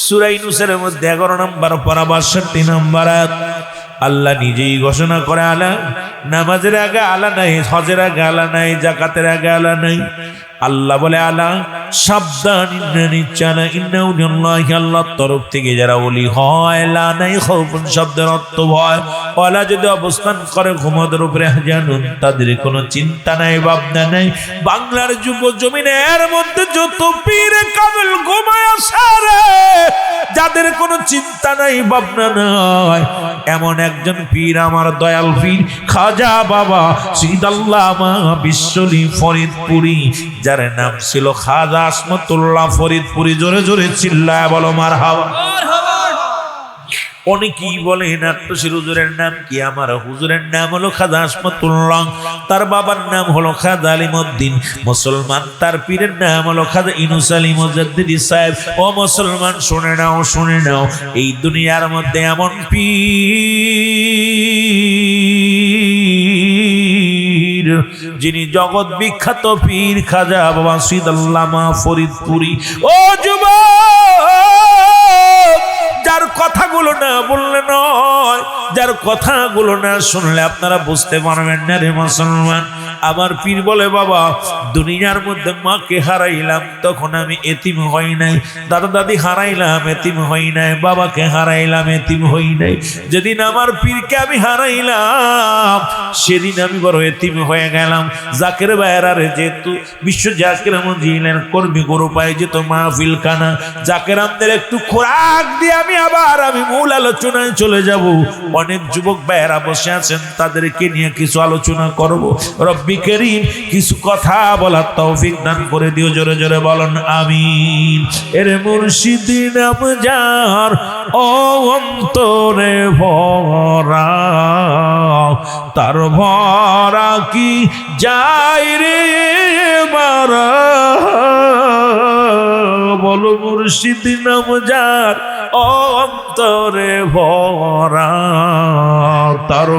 সূরা ইউনূসের মধ্যে 11 নম্বর পারা 62 নম্বর আয়াত আল্লাহ নিজেই ঘোষণা করে আলা নামাজের আগে আলা নাই হজের আগে আলা নাই যাকাতের আগে আলা নাই আল্লাহ বলে আলা সাবধান ইন্নানিচ্ছানা ইন্নাউলিল্লাহি আল্লাহর তরফ থেকে যারা ওলি হয় লা নাই খাউফুন শব্দের অর্থ ভয় ওয়ালা যদি অবস্থান করে ঘুমদের উপরে জানুন তাদের কোনো চিন্তা নাই ভাবনা নাই বাংলার যুব জমিনের মধ্যে যত পীর কামেল ঘুমায় আসে রে যাদের কোনো চিন্তা নাই ভাবনা নাই, এমন একজন পীর আমার দয়াল পীর খাজা বাবা শহীদ আল্লামা বিশ্বলি ফরিদপুরি, যার নাম ছিল খাজা আসমতুল্লাহ ফরিদপুরি। জোরে জোরে চিল্লায় বলো মারহাবা। অনেকেই বলে নাট্যশীল হুজুরের নাম কি? আমার হুজুরের নাম হলো খাজা আসমতুল্লাহ, তার বাবার নাম হলো খাজা আলিমউদ্দিন। মুসলমান, তার পীরের নাম হলো খাজা ইউনুস আলী মুজাদ্দিদি সাহেব। ও মুসলমান, শুনে নাও, শুনে নাও, এই দুনিয়ার মধ্যে এমন পীর যিনি জগৎ বিখ্যাত পীর খাজা বাবা শহীদ আল্লামা ফরিদপুরি। ও যুবক, যার কথাগুলো না বললে নয়, যার কথাগুলো না শুনলে আপনারা বুঝতে পারবেন না রে মুসলমান। আমার পীর বলে, বাবা দুনিয়ার মধ্যে মাকে হারাইলাম, তখন আমি এতিম হই নাই, দাদা দাদি হারাইলাম, এতিম হই নাই, বাবাকে হারাইলাম, এতিম হই নাই। যেদিন আমার পীরকে আমি হারাইলাম, সেদিন আমি বড় এতিম হয়ে গেলাম। জাকের বাইরারে যেহেতু বিশ্ব জাকের মজিলের কর্মী গরু পাই যেত মাহফিল কানা, জাকের আমাদের একটু খোরাক দিয়ে আমি মূল আলোচনায় চলে যাব। অনেক যুবক ভাইয়েরা বসে আছেন, তাদেরকে নিয়ে কিছু আলোচনা করব। রব্বি করিম কিছু কথা বলার তৌফিক দান করে দিও। জোরে জোরে বলেন আমিন। এর মুর্শিদ নাম যার অন্তরে ভরা, তার ভরা কি যায় রে মারা। বলো মুর্শিদ নাম যার অন্তরে ভরা, তার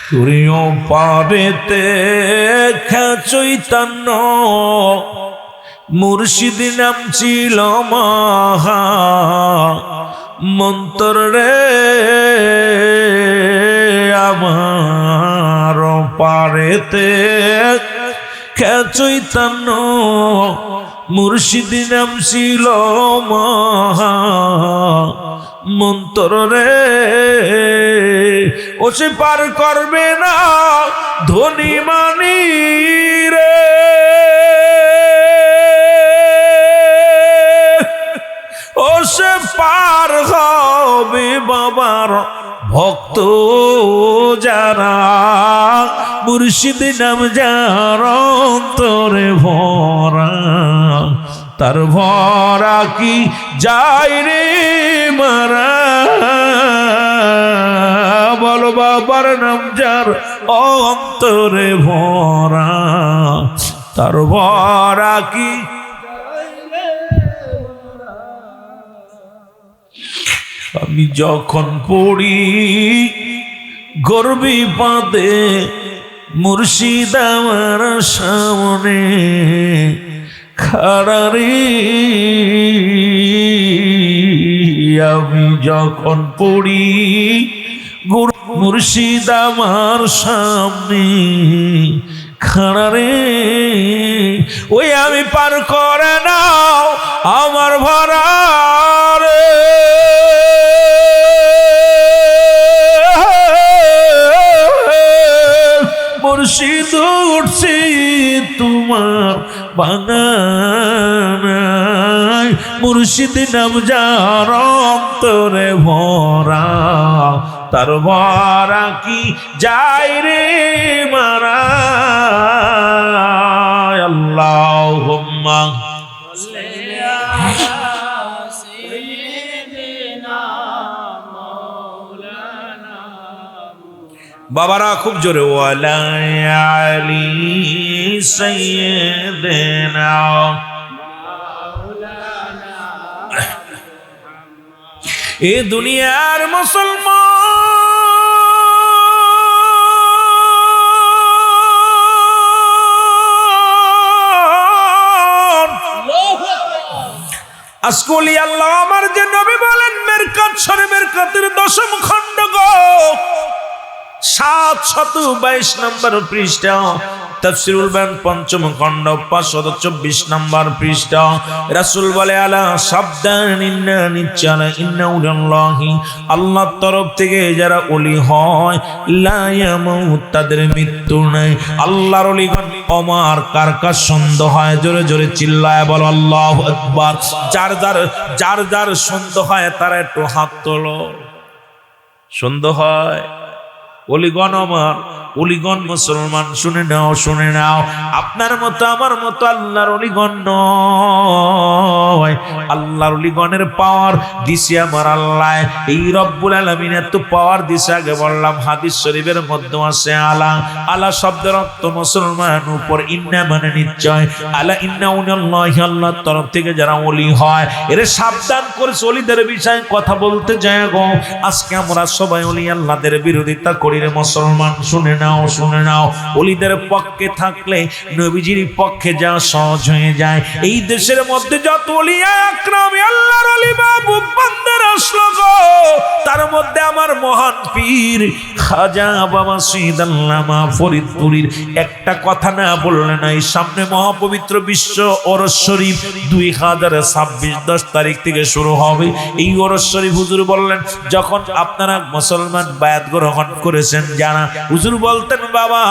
তুরিও পারেতে চৈতন্য মুর্শিদ নাম ছিল মহা মন্তর রে আমার পারেতে চৈতন্য মুর্শিদ নাম ছিল মহা মন্তর রে। ও সে পার করবে না ধনী মানি রে, ও সে পার হবে বাবার ভক্ত যারা, মুর্শিদ নাম যার অন্তরে ভরা, তার ভরা কি যায় রে মারা। বলো বাবার নাম যার অন্তরে ভরা, তার ভরা কি। আমি যখন পড়ি গর্বি পাতে মুর্শিদ আমার সামনে খাড়া রে, আমি যখন পড়ি মুর্শিদ আমার সামনে খাড়া রে, ওই আমি পার করে নাও আমার ভরা রে। মুর্শিদ উঠছি তোমার বাগানায়, মুর্শিদ নাম যার অন্তরে ভরা, তার ভরা কি যায় রে মারা। আল্লাহুম্মা বাবারা খুব জোরে ওয়ালা আলী সাইয়্যিদিনা এ দুনিয়ার মুসলমান আজকুলি আল্লাহ আমার যে নবী বলেন মেরকাত শরীফের 10ম খণ্ড গো, 722 নম্বর পৃষ্ঠা, তাফসীরুল বায়ান পঞ্চম খণ্ড 524 নম্বর পৃষ্ঠা। রাসূল বলে, আলা সাবধান, ইন্না নিশ্চয় ইন্নাউল্লাহি, আল্লাহর তরফ থেকে যারা ওলি হয়, লা ইয়ামুত, তাদের মৃত্যু নাই। আল্লাহর ওলিগণ অমর। কার কার সন্দেহ হয়? জোরে জোরে চিল্লায় বলো আল্লাহু আকবার। যার যার সন্দেহ হয় তারা একটু হাত তোলো। সন্দেহ হয়? ওলিগণ আমার, ওলিগণ মুসলমান, শুনে নাও, শুনে নাও। আপনার মতো আমার মতো আল্লাহর ওলিগণ নয়। আল্লাহর ওলিগণের পাওয়ার দিছে আমার আল্লাহ। এই রব্বুল আলামিন এত পাওয়ার দিছে, আগে বললাম হাদিস শরীফের মধ্যে আছে আলা। আলা শব্দের অর্থ মুসলমান উপর, ইন্না মানে নিশ্চয়, আলা ইন্না উনাল্লাহি, আল্লাহর তরফ থেকে যারা ওলি হয় এর সাবধান করেছে। ওলিদের বিষয়ে কথা বলতে যায় গো। আজকে আমরা সবাই ওলি আল্লাহদের বিরোধিতা করি রে মুসলমান, শুনে নাও, শুনে নাও। ওলিদের পক্ষে থাকলে নবীজির পক্ষে যা সহজ হয়ে যায়। এই দেশের মধ্যে যত ওলিয়া আকরাম আল্লাহর ওলি মাহবুব বান্দার আসলো গো, তার মধ্যে আমার মহান পীর খাজা বাবা সৈয়দ আল্লামা ফরিদপুরীর একটা কথা না বললে নাই। সামনে মহাপবিত্র বিশ্ব ওরস শরীফ 2026 10 তারিখ থেকে শুরু হবে। এই ওরস শরীফ হুজুর বললেন, যখন আপনারা মুসলমান বায়াত গ্রহণ করেছেন, যারা হুজুর বলতেন, বাবা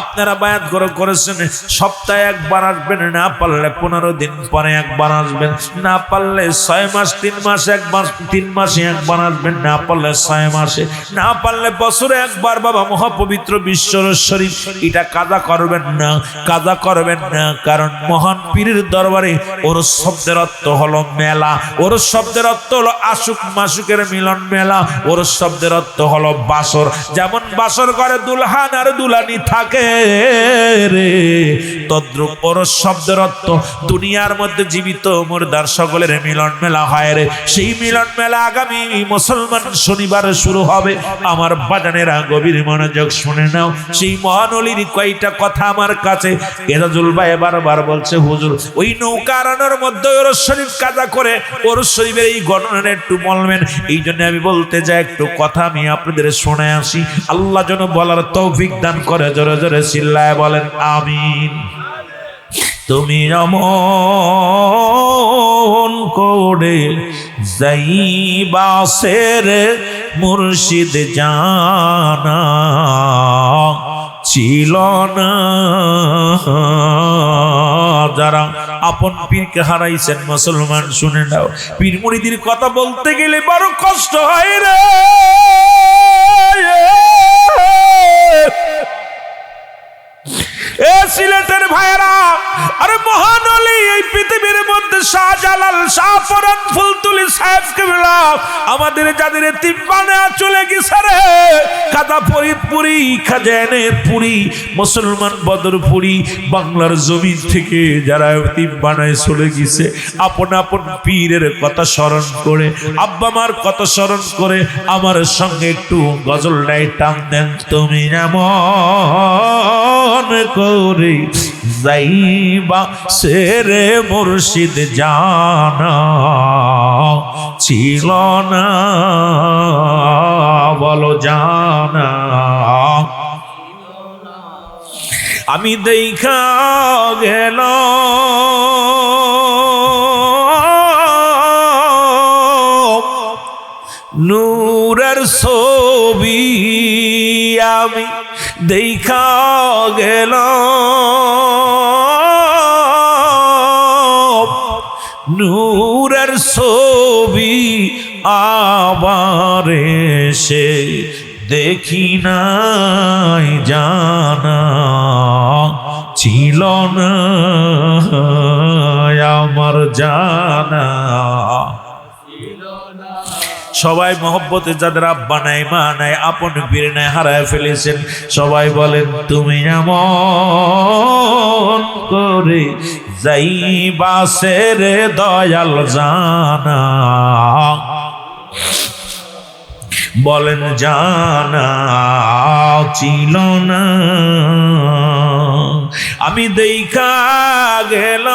আপনারা বায়াত গ্রহণ করেছেন, সপ্তাহে একবার আসবেন, না পারলে 15 দিন পরে একবার আসবেন, না পারলে 6 মাস 3 মাস একবার, 3 মাসে একবার আসবেন, না পারলে 6 মাসে, না পারলে বছরে একবার। বাবা মহাপবিত্র বিশ্ব শরীফ এটা কাজা করবেন না, কাজা করবেন না। কারণ মহান পীরের দরবারে ওরস শব্দের অর্থ হলো মেলা। ওরস শব্দের অর্থ হলো আশুক মাসুকের মিলন মেলা। ওরস শব্দের অর্থ হলো বাসর। যেমন বাসর করে দুলহান আর দুলানি থাকে রে, তদ্রুপ ওরস শব্দের অর্থ দুনিয়ার মধ্যে জীবিত মুর্দার সকলের মিলন মেলা হয় রে। সেই মিলন মেলা আগামী মুসলমান শনিবার শুরু হবে। আমার বাজানেরা গভীর মনোযোগ শুনে নাও। সেই মহান ওলির কয়টা কথা আমার কাছে এজাজুল ভাই বারবার বলছে, হুজুর ওই নৌকারানোর মধ্যে ওরস শরীফ কাজা করে ওরস শরীফের এই ঘটনাটা একটু বলবেন। এই জন্য আমি বলতে যাই, একটু কথা আমি আপনাদের শুনে আসি। আল্লাহ যেন বলার তৌফিক দান করে। জোরে জোরে চিল্লায় বলেন আমিন। তুমি এমন করে যাইবাসের মুর্শিদ জানা ছিল না। যারা আপন পীরকে হারাইছেন মুসলমান শুনে নাও, পীর মুরিদের কথা বলতে গেলে বড় কষ্ট হয় রে। এ সিলেটের ভাইরা, আরে মহান ওলি এই পৃথিবীর মধ্যে শাহজালাল শাহপরান ফুলতুলি সাহেব কেবলা আমাদের যাদের এতিম বানায়া চলে গেছে রে। কাদা ফরিদপুরি, খাজানের পুরি, মুসলমান বদরপুরি, বাংলার জমিন থেকে যারা এতিম বানায় চলে গেছে, আপন আপন পীরের কথা স্মরণ করে, আব্বা মার কথা স্মরণ করে আমার সঙ্গে একটু গজলটাই টান দেন। তুমি যেমন করে যাইবা সেরে মুর্শিদ জানা ছিল না, বলো জানা। আমি দেখা গেল নূরের ছবি, আমি দেখা গেল নূরের ছবি, আবার সে দেখি নাই জানা ছিল না আমার জানা। সবাই মহব্বতে যাদের আব্বা নাই, মা নাই, আপন পীর নাই, হারায় ফেলেছেন, সবাই বলেন তুমি এমন করে যাইবা সেরে দয়াল জানা, বলেন জানা ছিল না। আমি দেখা গেল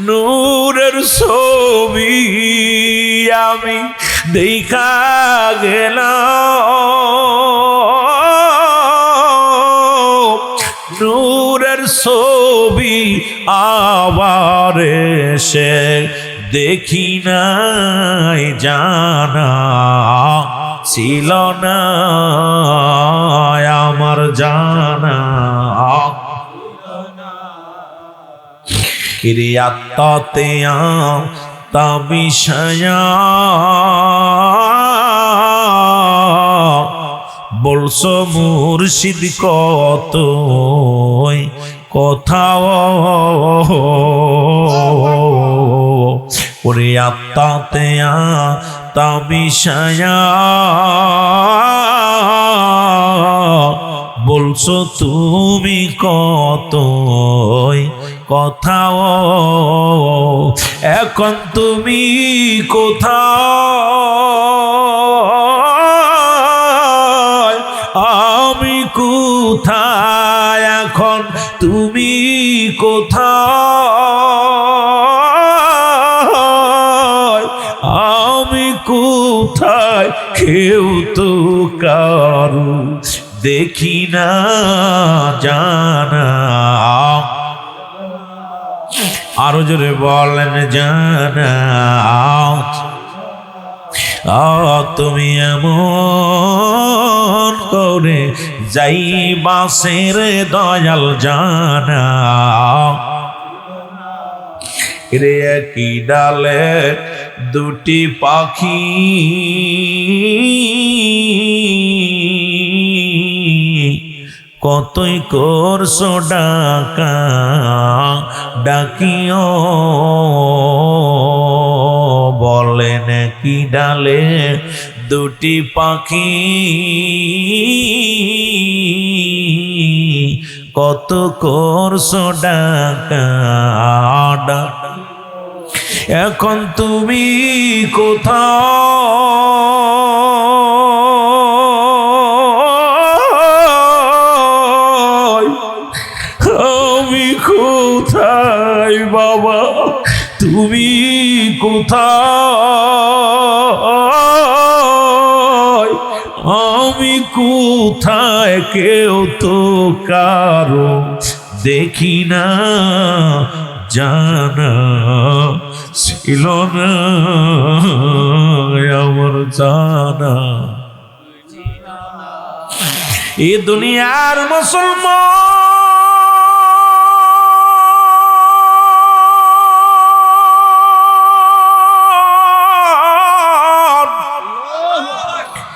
নূরের ছবি, আমি দেখা গেলাম নূরের ছবি আবার এসে দেখি নাই জানা ছিল না আমার জানা কিরিয়াতে তা বিষয়া বলছো মুর্শিদ কত কোথাও ওরে আত্মাতে তা বিষয়া বলছো তুমি কত কোথাও এখন তুমি কোথায় আমি কোথায় এখন তুমি কোথায় আমি কোথায় কেউ তো কারু দেখি না জানা আরো জোরে বলেন জানা তুমি এমন করে যাইবা সেরে দয়াল জানা রে কি ডালে দুটি পাখি কতই করছো ডাকা ডাকিও বলেন কি ডালে দুটি পাখি কত করছো ডাকা এখন তুমি কোথায় আমি কোথায় বাবা তুমি কোথায় আমি কোথায় কেউ তো কারো দেখি না জানা ছিল না আমার জানা এ দুনিয়ার মুসলমান